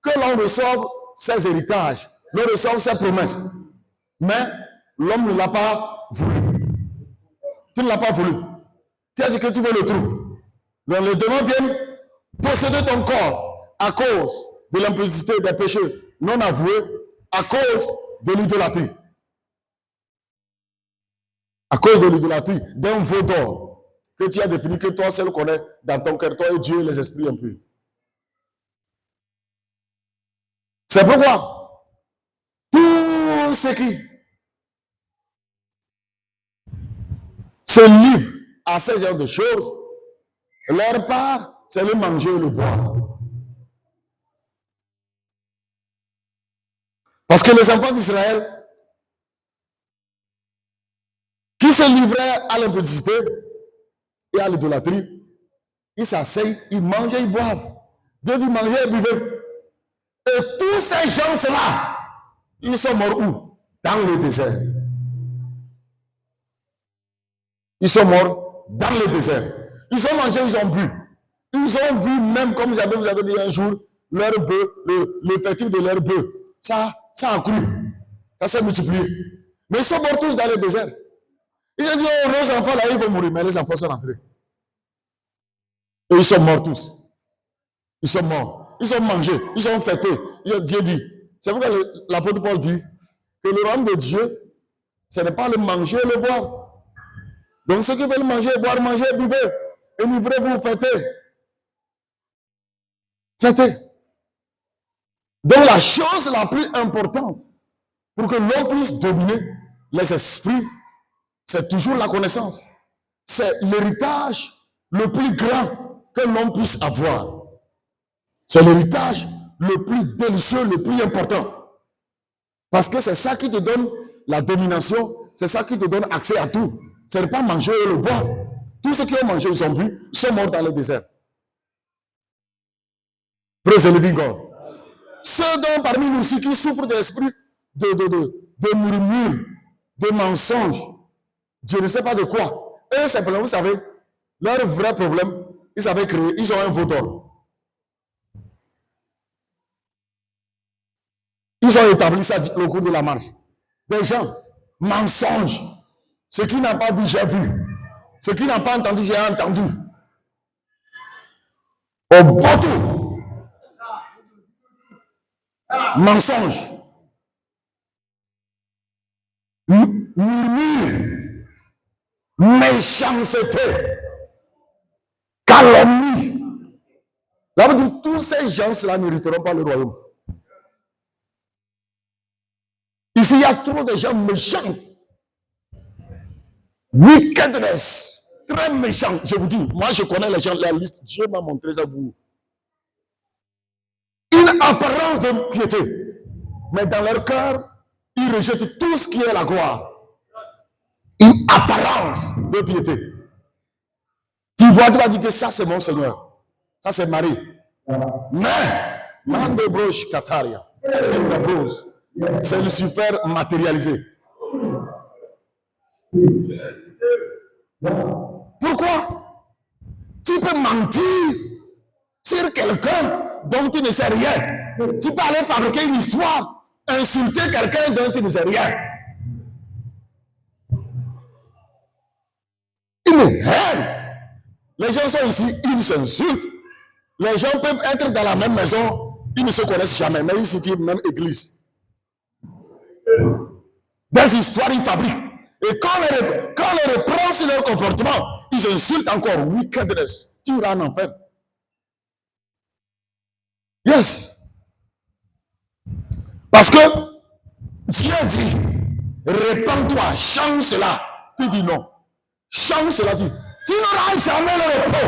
que l'on reçoive ses héritages, l'on reçoive ses promesses. Mais l'homme ne l'a pas voulu. Tu ne l'as pas voulu. Tu as dit que tu veux le trou. Donc les démons viennent posséder ton corps à cause de l'impudicité des péchés non avoués, à cause de l'idolâtrie. À cause de l'idolâtrie d'un veau d'or que tu as défini, que toi seul connais dans ton cœur, toi et Dieu et les esprits impurs. C'est pourquoi tout ce qui se livre à ces genres de choses, leur part, c'est le manger et le boire. Parce que les enfants d'Israël qui se livraient à l'impudicité et à l'idolâtrie, ils s'asseyent, ils mangent et ils boivent. Dieu dit manger et buvez. Et tous ces gens-là, ils sont morts où? Dans le désert. Ils sont morts dans le désert. Ils ont mangé, ils ont bu. Ils ont bu même, comme vous avez dit un jour, leur bœuf, le fétif de leur bœuf. Ça a cru. Ça s'est multiplié. Mais ils sont morts tous dans le désert. Ils ont dit, oh, nos enfants là, ils vont mourir. Mais les enfants sont rentrés. Et ils sont morts tous. Ils sont morts. Ils ont mangé. Ils ont fêté. Dieu dit. C'est pourquoi l'apôtre Paul dit que le royaume de Dieu, ce n'est pas le manger et le boire. Donc ceux qui veulent manger, boire, manger, buvez. Enivrez-vous, fêtez. Fêtez. Donc la chose la plus importante pour que l'homme puisse dominer les esprits, c'est toujours la connaissance. C'est l'héritage le plus grand que l'homme puisse avoir. C'est l'héritage le plus délicieux, le plus important. Parce que c'est ça qui te donne la domination, c'est ça qui te donne accès à tout. Ce n'est pas manger et le boire. Tous ceux qui ont mangé, ils ont bu, sont morts dans le désert. Praise the living God. Ceux dont parmi nous aussi qui souffrent d'esprit de murmure, de mensonges, je ne sais pas de quoi. Eux, simplement, vous savez, leur vrai problème, ils avaient créé, ils ont un veau d'or. Ils ont établi ça au cours de la marche. Des gens, mensonges. Ce qui n'a pas vu, j'ai vu. Ce qui n'a pas entendu, j'ai entendu. Au bateau. Mensonge. Murmure. Méchanceté. Calomnie. Là, tous ces gens-là ne mériteront pas le royaume. Ici, il y a trop de gens méchants. Wickedness. Très méchants. Je vous dis, moi je connais les gens, la liste. Dieu m'a montré ça pour vous. Une apparence de piété. Mais dans leur cœur, ils rejettent tout ce qui est la gloire. Une apparence de piété. Tu vois, tu vas dire que ça c'est mon Seigneur. Ça c'est Marie. Mais, Mande Broche Kataria, c'est une rose. C'est Lucifer matérialisé. Pourquoi? Tu peux mentir sur quelqu'un dont tu ne sais rien. Tu peux aller fabriquer une histoire, insulter quelqu'un dont tu ne sais rien. Une haine. Les gens sont ici, ils s'insultent. Les gens peuvent être dans la même maison, ils ne se connaissent jamais, mais ils se disent même église. Des histoires, ils fabriquent. Et quand on les reprend sur leur comportement, ils insultent encore. Wickedness. Tu iras en enfer. Yes. Parce que Dieu dit, répands-toi, change cela. Tu dis non. Change cela. Tu n'auras jamais le repos.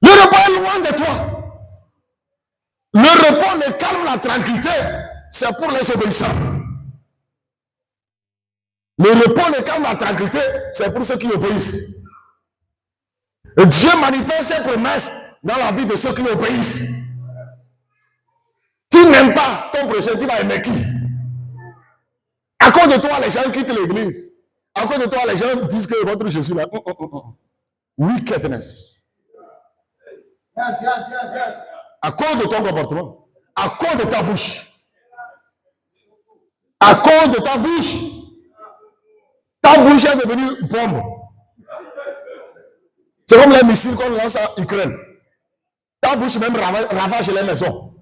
Le repos est loin de toi. Le repos, le calme, la tranquillité, c'est pour les obéissants. Le repos, le calme, la tranquillité, c'est pour ceux qui obéissent. Et Dieu manifeste ses promesses dans la vie de ceux qui obéissent. Tu n'aimes pas ton prochain, tu vas aimer qui? À cause de toi, les gens quittent l'église. À cause de toi, les gens disent que votre Jésus là. Wickedness. Yes. À cause de ton comportement, à cause de ta bouche, à cause de ta bouche est devenue bombe. C'est comme les missiles qu'on lance à Ukraine. Ta bouche même ravage les maisons.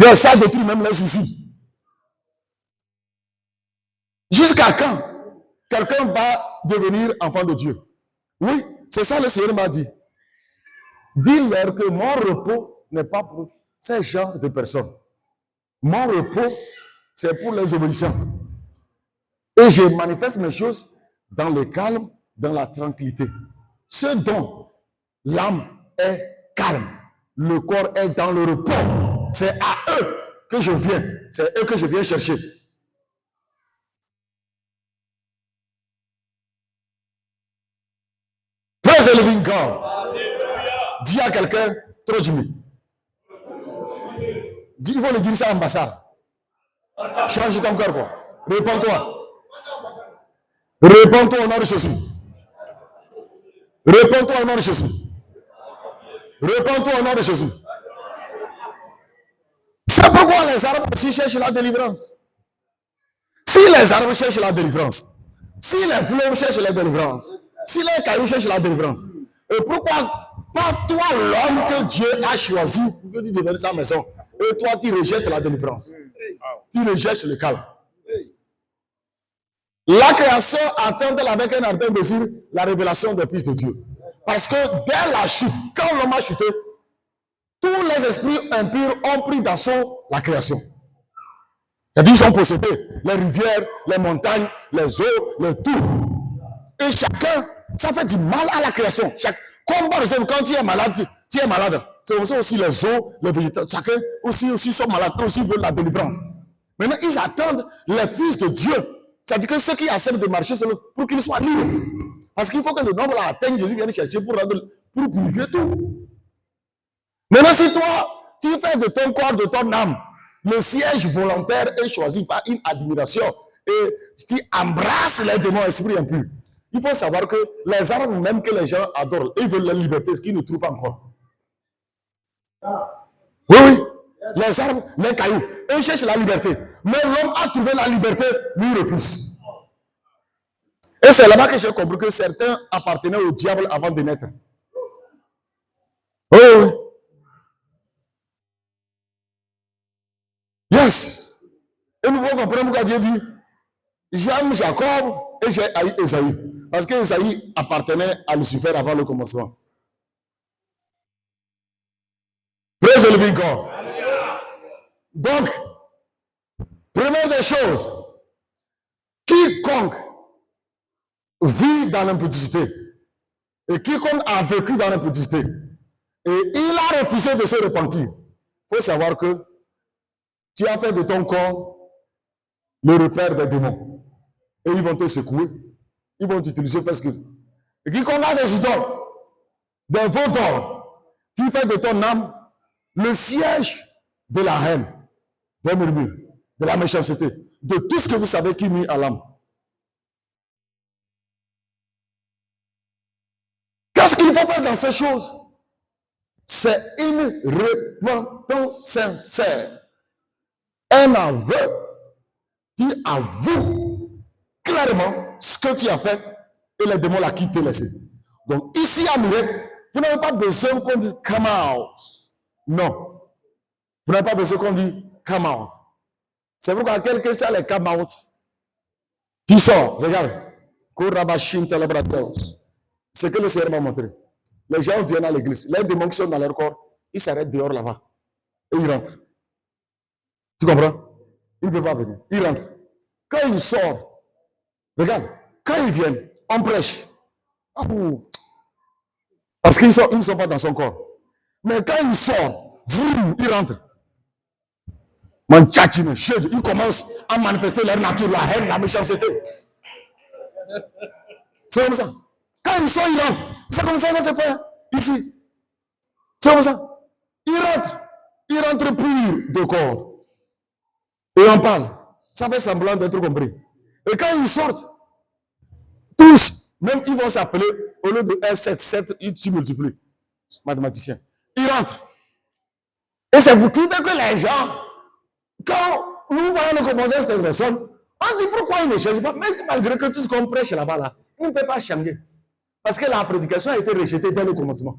Et ça détruit même les soucis. Jusqu'à quand quelqu'un va devenir enfant de Dieu? Oui, c'est ça le Seigneur m'a dit. Dis-leur que mon repos n'est pas pour ces genres de personnes. Mon repos, c'est pour les obéissants. Et je manifeste mes choses dans le calme, dans la tranquillité. Ce dont l'âme est calme, le corps est dans le repos. C'est à eux que je viens. C'est eux que je viens chercher. Praise the living God. Dis à quelqu'un, trop d'humilité. Il faut le dire ça en ambassade. Change ton cœur, quoi. Réponds-toi. Réponds-toi au nom de Jésus. Réponds-toi au nom de Jésus. Réponds-toi au nom de Jésus. C'est pourquoi les arbres aussi cherchent la délivrance. Si les arbres cherchent la délivrance, si les fleuves cherchent la délivrance, si les cailloux cherchent la délivrance, et pourquoi pas toi l'homme que Dieu a choisi pour que tu deviennes sa maison, et toi tu rejettes la délivrance, tu rejettes le calme. La création attend avec un ardent désir la révélation des fils de Dieu. Parce que dès la chute, quand l'homme a chuté, tous les esprits impurs ont pris d'assaut la création. C'est-à-dire, ils sont possédés. Les rivières, les montagnes, les eaux, les tout. Et chacun, ça fait du mal à la création. Comme par exemple, quand tu es malade, c'est aussi les eaux, les végétaux. Chacun aussi sont malades, eux aussi veulent la délivrance. Maintenant, ils attendent les fils de Dieu. C'est-à-dire que ceux qui acceptent de marcher sur pour qu'ils soient libres. Parce qu'il faut que le nombre atteigne, Jésus vienne chercher pour purifier tout. Maintenant, si toi, tu fais de ton corps, de ton âme, le siège volontaire est choisi par une admiration et tu embrasses les démons esprits impurs. Il faut savoir que les armes même que les gens adorent, ils veulent la liberté, ce qu'ils ne trouvent pas encore. Oui, oui. Les armes, les cailloux, eux cherchent la liberté. Mais l'homme a trouvé la liberté, lui il refuse. Et c'est là-bas que j'ai compris que certains appartenaient au diable avant de naître. Oui, oui. Yes. Et nous pouvons comprendre pourquoi Dieu dit, j'aime Jacob et j'ai haï Esaïe. Parce que Esaïe appartenait à Lucifer avant le commencement. Praise the living God. Donc, première des choses, quiconque vit dans l'impudicité et quiconque a vécu dans l'impudicité et il a refusé de se repentir, il faut savoir que tu as fait de ton corps le repère des démons. Et ils vont te secouer. Ils vont t'utiliser parce que. Et quiconque a des idoles, des veaux d'or, tu fais de ton âme le siège de la haine, des murmures, de la méchanceté, de tout ce que vous savez qui nuit à l'âme. Qu'est-ce qu'il faut faire dans ces choses? C'est une repentance sincère. Un aveu. Tu avoues clairement ce que tu as fait et les démons là qui t'ont laissé. Donc ici à Mirek, vous n'avez pas besoin qu'on dise come out. Non. Vous n'avez pas besoin qu'on dise come out. C'est pourquoi quelqu'un sait les come out. Tu sors, regarde. C'est que le Seigneur m'a montré. Les gens viennent à l'église. Les démons qui sont dans leur corps, ils s'arrêtent dehors là-bas. Et ils rentrent. Tu comprends? Ils ne peuvent pas venir. Ils rentrent. Quand ils sortent, regarde, quand ils viennent, on prêche. Parce qu'ils ne sont pas dans son corps. Mais quand ils sortent, ils rentrent. Ils commencent à manifester leur nature, la haine, la méchanceté. C'est comme ça. Quand ils sortent, ils rentrent. C'est comme ça que ça se fait ici. C'est comme ça. Ils rentrent purs de corps. Et on parle. Ça fait semblant d'être compris. Et quand ils sortent, tous, même ils vont s'appeler, au lieu de 1, 7, 7, tu multiplies. Mathématicien. Ils rentrent. Et c'est vous qui dites que les gens, quand nous voyons le commentaire de cette personne, on dit pourquoi ils ne changent pas. Mais malgré que tout ce qu'on prêche là-bas, là, ils ne peuvent pas changer. Parce que la prédication a été rejetée dès le commencement.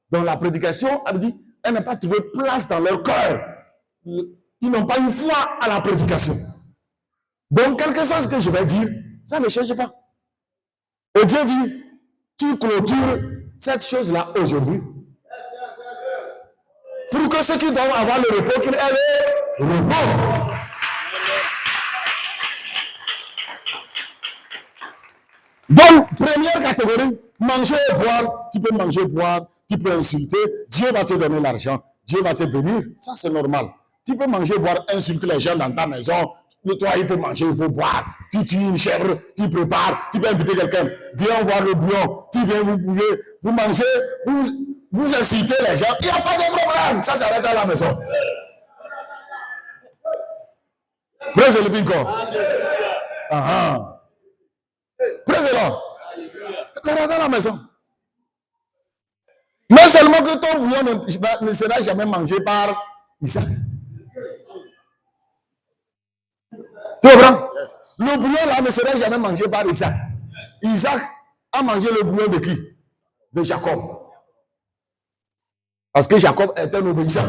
Donc la prédication, elle dit, elle n'a pas trouvé place dans leur cœur. Ils n'ont pas eu foi à la prédication. Donc, quelque chose que je vais dire, ça ne change pas. Et Dieu dit, tu clôtures cette chose-là aujourd'hui. Pour que ceux qui doivent avoir le repos, qu'ils aient le repos. Donc, première catégorie, manger et boire. Tu peux manger, boire, tu peux insulter. Dieu va te donner l'argent. Dieu va te bénir. Ça, c'est normal. Tu peux manger, boire, insulter les gens dans ta maison. Toi, il faut manger, il faut boire. Tu tues une chèvre, tu prépares, tu peux inviter quelqu'un. Viens voir le bouillon. Tu viens, vous pouvez, vous mangez, vous insultez les gens. Il n'y a pas de problème. Ça s'arrête à la maison. Praise the living God. Praise the Lord. Ça s'arrête à la maison. Non seulement que ton bouillon ne sera jamais mangé par Isaac. Tu comprends? Le bouillon là ne sera jamais mangé par Isaac. Isaac a mangé le bouillon de qui? De Jacob. Parce que Jacob est un obéissant.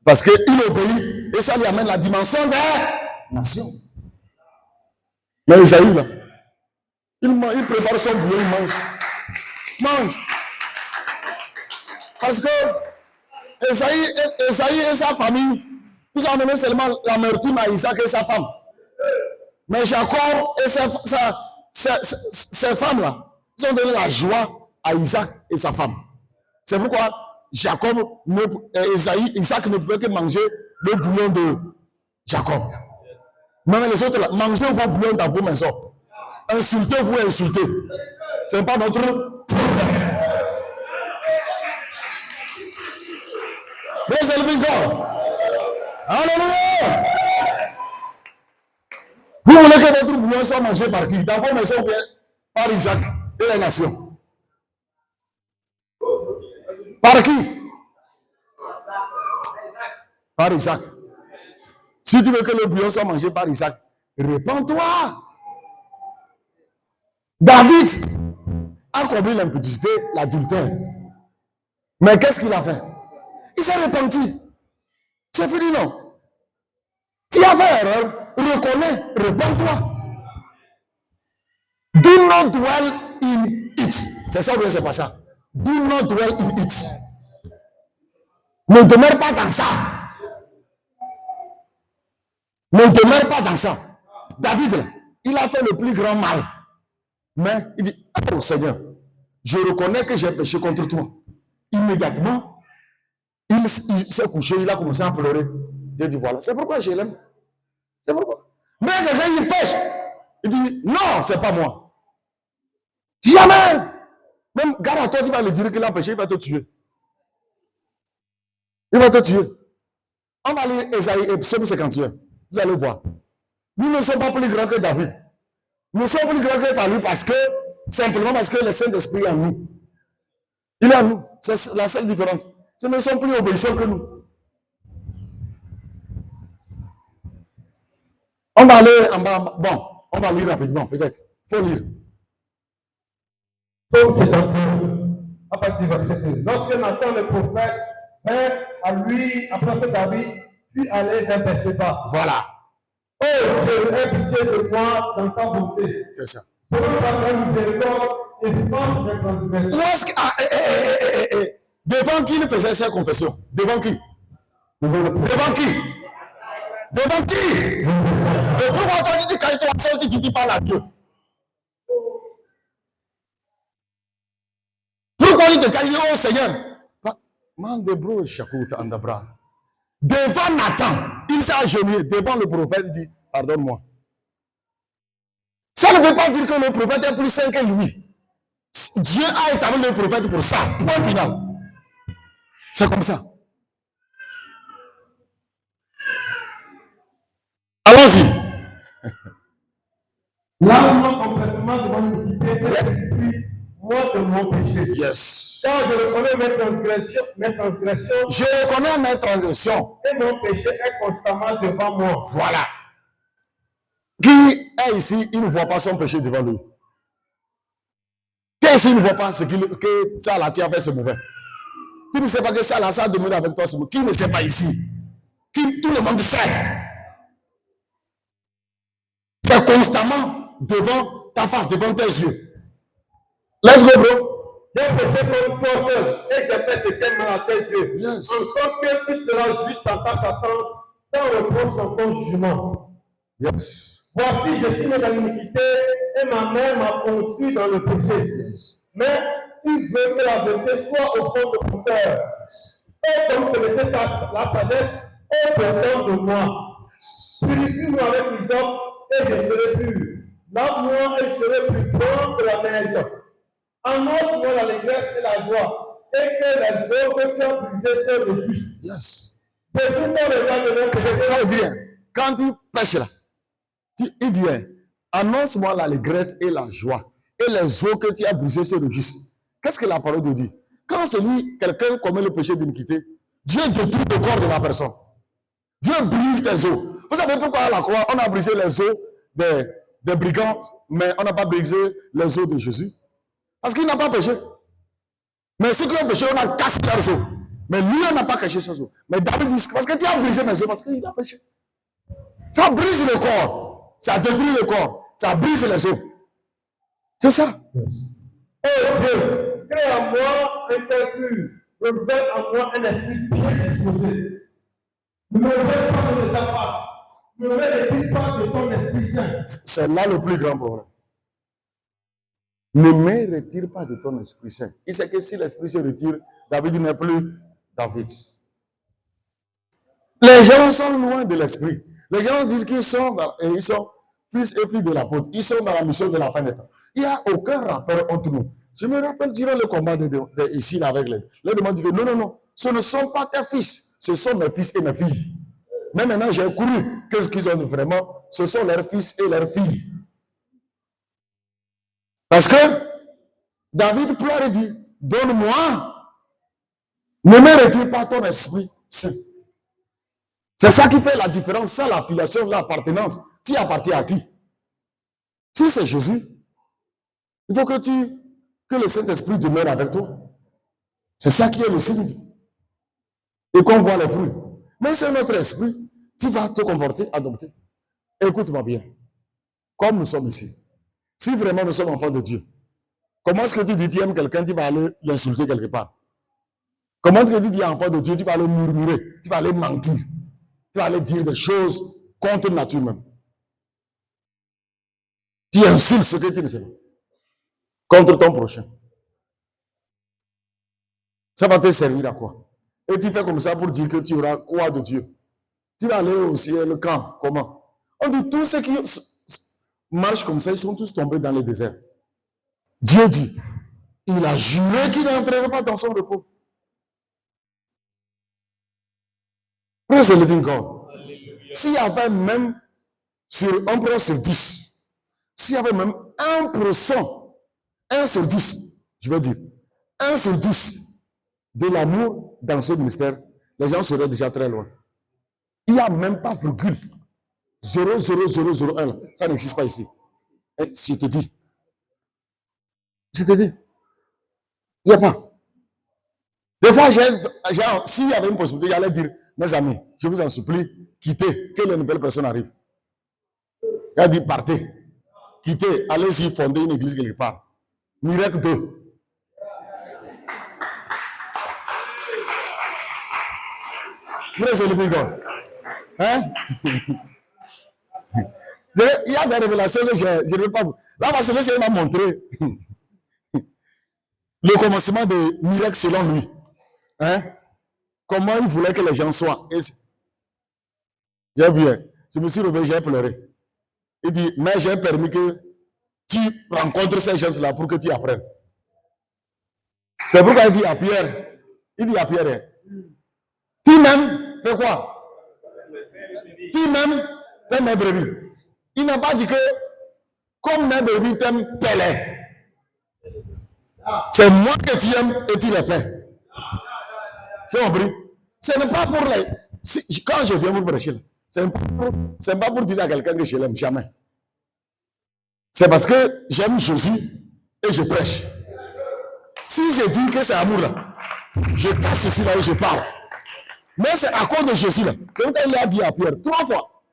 Parce qu'il obéit et ça lui amène la dimension des nations. Mais Isaïe là, il prépare son bouillon, il mange. Mange. Parce que Esaïe et sa famille, ils ont donné seulement l'amertume à Isaac et sa femme. Mais Jacob et ses femmes-là, ils ont donné la joie à Isaac et sa femme. C'est pourquoi Isaac ne pouvait que manger le bouillon de Jacob. Mais les autres, là, mangez vos bouillons dans vos maisons. Insultez-vous et insultez. Ce n'est pas notre problème. Praise the living God. Alléluia. Vous voulez que votre bouillon soit mangé par qui? Dans vos maisons ou bien par Isaac et les nations? Par qui? Par Isaac. Si tu veux que le bouillon soit mangé par Isaac, répands-toi. David a commis l'impudicité, l'adultère. Mais qu'est-ce qu'il a fait? Il s'est repenti. C'est fini, non? Tu as fait erreur, reconnais, répands-toi. Do not dwell in it. C'est ça ou bien c'est pas ça? Do not dwell in it. Ne demeure pas dans ça. Ne demeure pas dans ça. David, là, il a fait le plus grand mal. Mais il dit, oh Seigneur, je reconnais que j'ai péché contre toi. Immédiatement, il s'est couché, il a commencé à pleurer. Dieu dit, voilà, c'est pourquoi je l'aime. C'est pourquoi. Mais quelqu'un, il pêche. Il dit, non, c'est pas moi. Jamais. Même, garde à toi, tu vas lui dire qu'il a péché, il va te tuer. Il va te tuer. On va lire Esaïe, Psaume 51. Vous allez voir. Nous ne sommes pas plus grands que David. Nous sommes plus grands que par lui simplement parce que le Saint-Esprit est en nous. Il est en nous. C'est la seule différence. Ce ne sont plus obéissants que nous. On va aller en bas. Bon, on va lire rapidement, peut-être. Il faut lire. Psaume 52, à partir du verset 1. Lorsque Nathan le prophète vint à lui, après que David fut allé vers Beersheba. Voilà. Oh, Dieu, aie pitié de moi dans ta bonté. C'est ça. Selon ta grande miséricorde, efface mes transgressions. Devant qui il faisait ses confessions? Devant qui? Devant qui? Devant qui? Et pourquoi toi tu dis quand tu as sorti, tu dis pas à Dieu? Pourquoi il te dit, oh Seigneur? Devant Nathan, il s'est agenouillé devant le prophète, il dit, pardonne-moi. Ça ne veut pas dire que le prophète est plus saint que lui. Dieu a établi le prophète pour ça. Point final. C'est comme ça. Allons-y. Lave-moi complètement de mon iniquité et purifie-moi de mon péché. Yes. Car je reconnais mes transgressions. Je reconnais mes transgressions. Et mon péché est constamment devant moi. Voilà. Qui est ici, il ne voit pas son péché devant lui? Qui est ici, il ne voit pas ce que ça là, tu as fait ce mauvais? Tu ne sais pas que ça là, ça a demeuré avec toi ce mauvais. Qui ne sait pas ici? Tout le monde sait. C'est constamment devant ta face, devant tes yeux. Let's go, bro. J'ai péché comme toi seul et j'ai fait ce qui est mal à tes yeux. Yes. Encore que tu seras juste en ta sentence, sans reproche dans ton jugement. Yes. Voici, je suis né dans l'iniquité et ma mère m'a conçu dans le péché. Yes. Mais tu veux que la vérité soit au fond de mon cœur. Et donc pénétrer la sagesse au pardon de moi. Purifie-moi avec l'hysope et je serai pur. Lave-moi et je serai plus blanc que la neige. Annonce-moi l'allégresse et la joie, et que les eaux que tu as brisées soient de juste. Yes. Détourne le regard de notre péché. Ça veut dire, quand tu pêches là, il dit, annonce-moi l'allégresse et la joie, et les eaux que tu as brisées soient de juste. Qu'est-ce que la parole de Dieu dit? Quand quelqu'un commet le péché d'iniquité, Dieu détruit le corps de la personne. Dieu brise tes os. Vous savez pourquoi à la croix, on a brisé les os des brigands, mais on n'a pas brisé les os de Jésus? Parce qu'il n'a pas péché. Mais ceux qui ont péché, on a cassé leurs os. Mais lui, on n'a pas caché ses os. Mais David dit, parce que tu as brisé mes os, parce qu'il a péché. Ça brise le corps. Ça détruit le corps. Ça brise les os. C'est ça. Oh Dieu, crée en moi un cœur pur. révèle en moi un esprit bien disposé. Ne me révèle pas de mes apparences. Ne me retire pas de ton Esprit Saint. C'est là le plus grand problème. Ne me retire pas de ton Esprit Saint. Il sait que si l'Esprit se retire, David n'est plus David. Les gens sont loin de l'Esprit. Les gens disent qu'ils sont, ils sont fils et filles de l'apôtre. Ils sont dans la mission de la fin des temps. Il n'y a aucun rapport entre nous. Je me rappelle durant le combat ici avec les demandes que non, ce ne sont pas tes fils, ce sont mes fils et mes filles. Mais maintenant, j'ai couru. Qu'est-ce qu'ils ont dit vraiment? Ce sont leurs fils et leurs filles. Parce que David pleure et dit, donne-moi, ne me retire pas ton esprit saint. C'est ça qui fait la différence, c'est la filiation, l'appartenance. Tu appartiens à qui? Si c'est Jésus, il faut que le Saint-Esprit demeure avec toi. C'est ça qui est le signe. Et qu'on voit les fruits. Mais c'est notre esprit, tu vas te comporter, adopter. Écoute-moi bien. Comme nous sommes ici, si vraiment nous sommes enfants de Dieu, comment est-ce que tu dis tu aimes quelqu'un, tu vas aller l'insulter quelque part? Comment est-ce que tu dis enfant de Dieu, tu vas aller murmurer, tu vas aller mentir, tu vas aller dire des choses contre nature même? Tu insultes ce que tu ne sais pas. Contre ton prochain. Ça va te servir à quoi? Et tu fais comme ça pour dire que tu auras quoi de Dieu? Tu vas aller au ciel quand? Comment? On dit tous ceux qui marchent comme ça, ils sont tous tombés dans le désert. Dieu dit, il a juré qu'il n'entrerait pas dans son repos. Praise the living God. S'il y avait même, on prend sur 10, s'il y avait même 1%, 1 sur 10, je veux dire, 1 sur 10 de l'amour dans ce ministère, les gens seraient déjà très loin. Il n'y a même pas virgule. 0,0001. Ça n'existe pas ici. Et je te dis. Il n'y a pas. Des fois, s'il y avait une possibilité, j'allais dire, mes amis, je vous en supplie, quittez, que les nouvelles personnes arrivent. Il a dit, partez, quittez, allez-y fonder une église quelque part. Miracle 2. Praise the living God. Hein? Il y a des révélations que je ne veux pas vous. Là, parce que le Seigneur m'a montré le commencement de miracle selon lui. Hein? Comment il voulait que les gens soient. J'ai vu, je me suis réveillé, j'ai pleuré. Il dit, mais j'ai permis que tu rencontres ces gens-là pour que tu apprennes. C'est pourquoi il dit à Pierre, tu m'aimes, fais quoi? Tu m'aimes, fais mes brebis. Il n'a pas dit que, comme mes brebis t'aiment, paie-les. C'est moi que tu aimes et tu les paies. C'est compris? Ce n'est pas pour les... Quand je viens vous prêcher, ce n'est pas pour dire à quelqu'un que je l'aime, jamais. C'est parce que j'aime Jésus et je prêche. Si je dis que c'est amour là, je casse ceci là où je parle. Mais c'est à cause de Jésus là. Donc il a dit à Pierre 3 fois.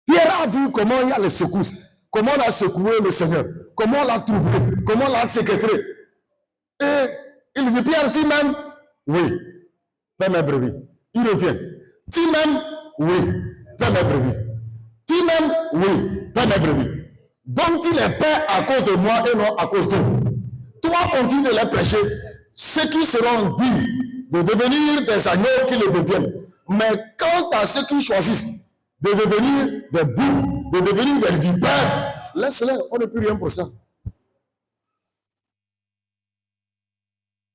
Pierre a vu comment il y a les secousses, comment on a secoué le Seigneur, comment on l'a troublé, comment on l'a séquestré. Et il dit, Pierre, tu m'aimes? Oui. Fais mes brebis. Il revient. Tu m'aimes? Oui. Fais mes brebis. Tu m'aimes? Oui. Fais mes brebis. Donc tu les paies à cause de moi et non à cause d'eux. Toi, continue de les prêcher. Ceux qui seront dignes de devenir des agneaux qui le deviennent. Mais quant à ceux qui choisissent de devenir des boucs, de devenir des vipères, laisse-les, on ne peut rien pour ça.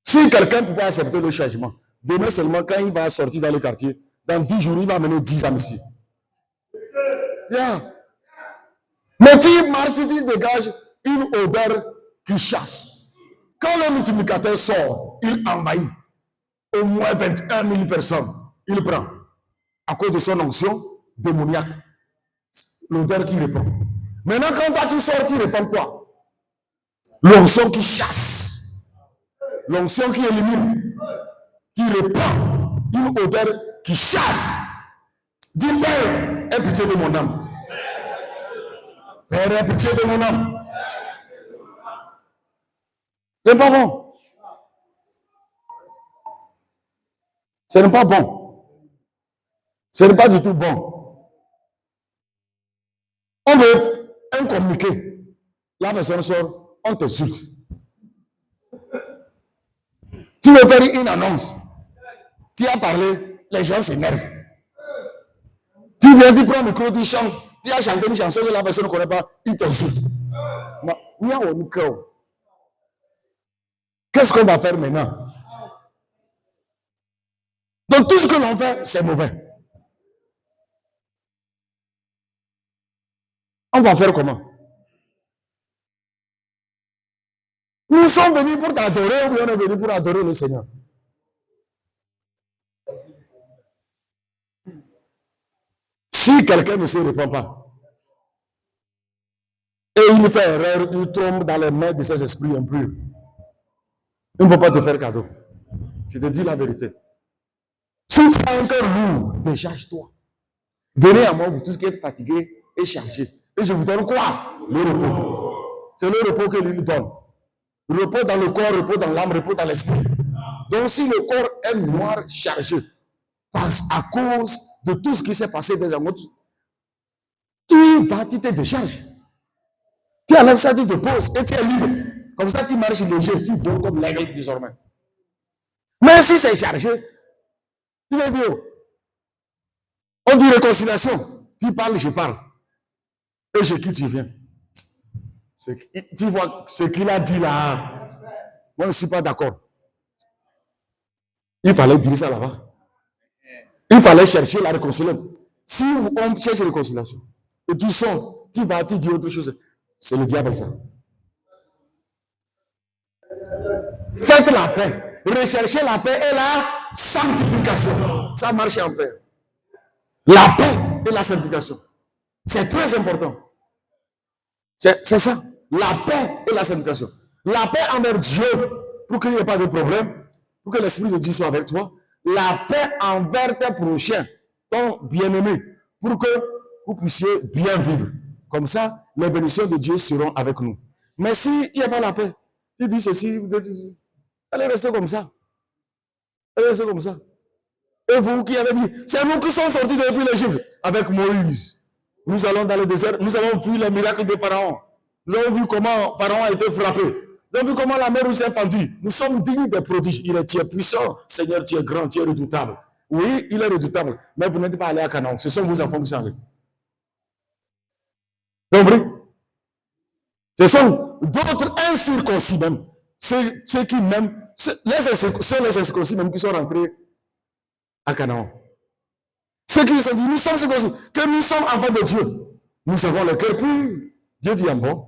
Si quelqu'un pouvait accepter le changement, demain seulement quand il va sortir dans le quartier, dans 10 jours, il va amener 10 âmes ici. Yeah. Mais tu marches, tu dégages une odeur qui chasse. Quand le multiplicateur sort, il envahit au moins 21 000 personnes. Il prend. À cause de son onction démoniaque. L'odeur qui répand. Maintenant, quand toi tu sors, tu répands quoi? L'onction qui chasse. L'onction qui élimine. Qui répand une odeur qui chasse. Dis, Père, aie pitié de mon âme. Père, aie pitié de mon âme. C'est pas bon. Ce n'est pas bon. Ce n'est pas du tout bon. On veut un communiqué. La personne sort, on t'insulte. Tu veux faire une annonce. Tu as parlé, les gens s'énervent. Tu viens, tu prends le micro, tu chantes. Tu as chanté une chanson que la personne ne connaît pas, il t'insulte. Qu'est-ce qu'on va faire maintenant? Donc tout ce que l'on fait, c'est mauvais. On va faire comment? Nous sommes venus pour t'adorer ou on est venus pour adorer le Seigneur? Si quelqu'un ne se répand pas, et il fait erreur, il tombe dans les mains de ces esprits impurs, il ne faut pas te faire cadeau. Je te dis la vérité. Si tu as un cœur lourd, décharge-toi. Venez à moi, vous tous qui êtes fatigués et chargés. Et je vous donne quoi? Le repos. C'est le repos que lui nous donne. Repos dans le corps, repos dans l'âme, repos dans l'esprit. Donc si le corps est noir, chargé, parce à cause de tout ce qui s'est passé des amours, tu te décharges. Tu enlèves ça, tu te poses et tu es libre. Comme ça, tu marches léger, tu voles comme l'aigle désormais. Mais si c'est chargé, tu vas dire, on dit réconciliation. Tu parles, je parle. Et chez qui tu viens? Tu vois ce qu'il a dit là. Moi, je ne suis pas d'accord. Il fallait dire ça là-bas. Il fallait chercher la réconciliation. Si on cherche la réconciliation, et tu sens, tu vas, tu dis autre chose, c'est le diable ça. Faites la paix. Recherchez la paix et la sanctification. Ça marche en paix. La paix et la sanctification. C'est très important. C'est ça. La paix et la sanctification. La paix envers Dieu, pour qu'il n'y ait pas de problème, pour que l'Esprit de Dieu soit avec toi. La paix envers tes prochains, ton bien-aimé, pour que vous puissiez bien vivre. Comme ça, les bénédictions de Dieu seront avec nous. Mais s'il n'y a pas la paix, tu dis ceci, vous dites ceci, allez rester comme ça. Allez rester comme ça. Et vous qui avez dit, c'est nous qui sommes sortis depuis l'Égypte avec Moïse. Nous allons dans le désert, nous avons vu les miracles de Pharaon. Nous avons vu comment Pharaon a été frappé. Nous avons vu comment la mer s'est fendue. Nous sommes dignes des prodiges. Tu es puissant, Seigneur, tu es grand, tu es redoutable. Oui, il est redoutable, mais vous n'êtes pas allé à Canaan. Ce sont vos enfants qui sont allés. Donc, vrai? Ce sont d'autres incirconcis même. Ceux qui même, les incirconcis même qui sont rentrés à Canaan. Ceux qui sont dit, nous sommes circoncis, que nous sommes enfants de Dieu. Nous avons le cœur pur. Dieu dit, bon,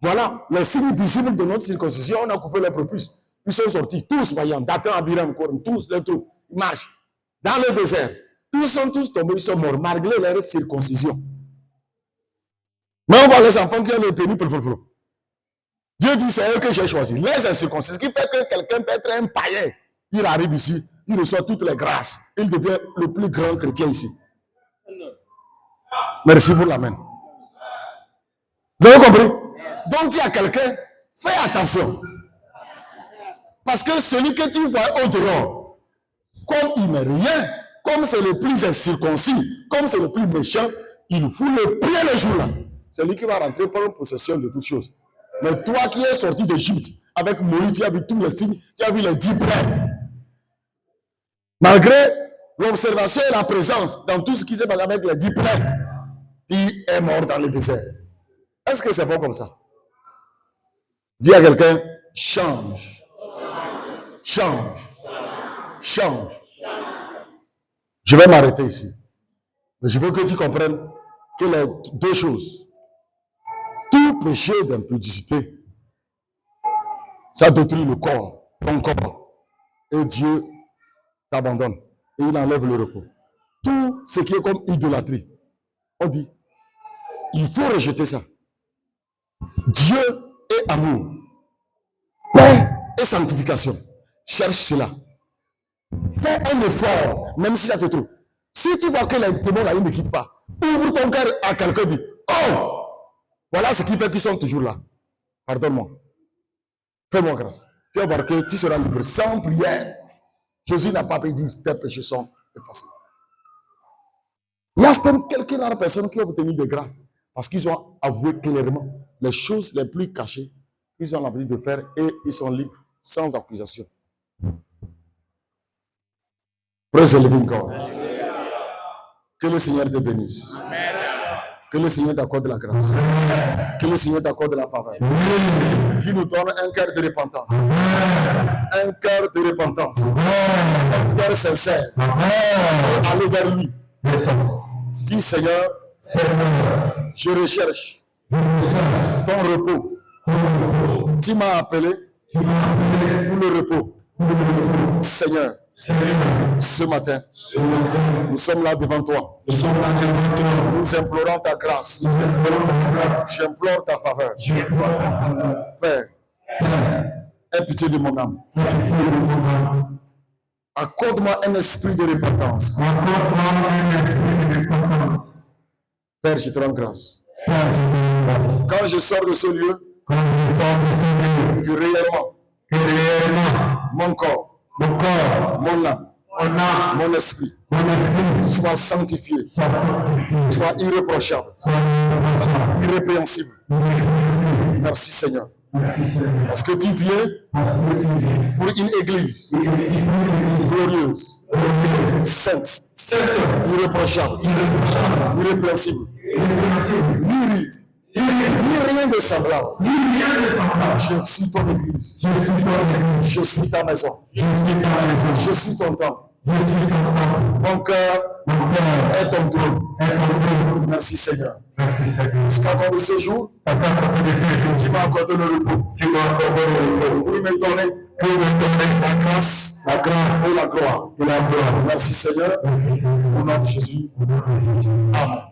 voilà les signes visibles de notre circoncision. On a coupé les prépuces. Ils sont sortis, tous voyants, Dathan, Abiram, Coram, tous les troupes. Ils marchent dans le désert. Ils sont tous tombés, ils sont morts, malgré leur circoncision. Mais on voit les enfants qui ont le pénis, Dieu dit, c'est eux que j'ai choisi. Les incirconcis, ce qui fait que quelqu'un peut être un païen. Il arrive ici, il reçoit toutes les grâces. Il devient le plus grand chrétien ici. Merci pour l'amen. Vous avez compris? Donc, dis à quelqu'un, fais attention. Parce que celui que tu vois au dehors, comme il n'est rien, comme c'est le plus incirconcis, comme c'est le plus méchant, il fout le pied le jour-là. C'est lui qui va rentrer pour une possession de toutes choses. Mais toi qui es sorti d'Égypte, avec Moïse, tu as vu tous les signes, tu as vu les 10 plaies. Malgré l'observation et la présence dans tout ce qui s'est passé avec les 10 plaies, tu es mort dans le désert. Est-ce que c'est bon comme ça? Dis à quelqu'un, change. Change. Change. Je vais m'arrêter ici. Mais je veux que tu comprennes que les deux choses. Tout péché d'impudicité, ça détruit le corps, ton corps. Et Dieu t'abandonne. Et il enlève le repos. Tout ce qui est comme idolâtrie, on dit, il faut rejeter ça. Dieu est amour. Paix et sanctification. Cherche cela. Fais un effort, même si ça te trouve. Si tu vois que les démons là, ils ne quittent pas, ouvre ton cœur à quelqu'un, dit, oh, voilà ce qui fait qu'ils sont toujours là. Pardonne-moi. Fais-moi grâce. Tu vas voir que tu seras libre sans prière. Jésus n'a pas dit tes péchés sont effacés. Il y a quelques rares personnes qui ont obtenu de grâce parce qu'ils ont avoué clairement les choses les plus cachées qu'ils ont l'habitude de faire et ils sont libres sans accusation. Praise the living God. Que le Seigneur te bénisse. Que le Seigneur t'accorde la grâce. Que le Seigneur t'accorde la faveur. Qu'il nous donne un cœur de repentance. Un cœur de repentance. Un cœur sincère. Aller vers lui. Dis Seigneur, je recherche ton repos. Tu m'as appelé pour le repos. Seigneur, ce matin, nous sommes là devant toi. Nous implorons ta grâce. J'implore ta faveur. Père, aie pitié de mon âme. Accorde-moi un esprit de repentance. Père, je te rends grâce. Quand je sors de ce lieu, que réellement, mon corps, mon âme, mon esprit soit sanctifié, soit irréprochable, irrépréhensible. Merci Seigneur. Parce que tu viens pour une église glorieuse, sainte, irréprochable, irrépréhensible, ni ride, ni rien de semblable. Je suis ton église. Je suis ta maison. Je suis ton temple. Mon cœur est ton trône. Merci Seigneur. Jusqu'à quand de ce jour, tu m'as accordé le repos. Pour me donner la grâce et la gloire. Merci Seigneur. Au nom de Jésus. Amen.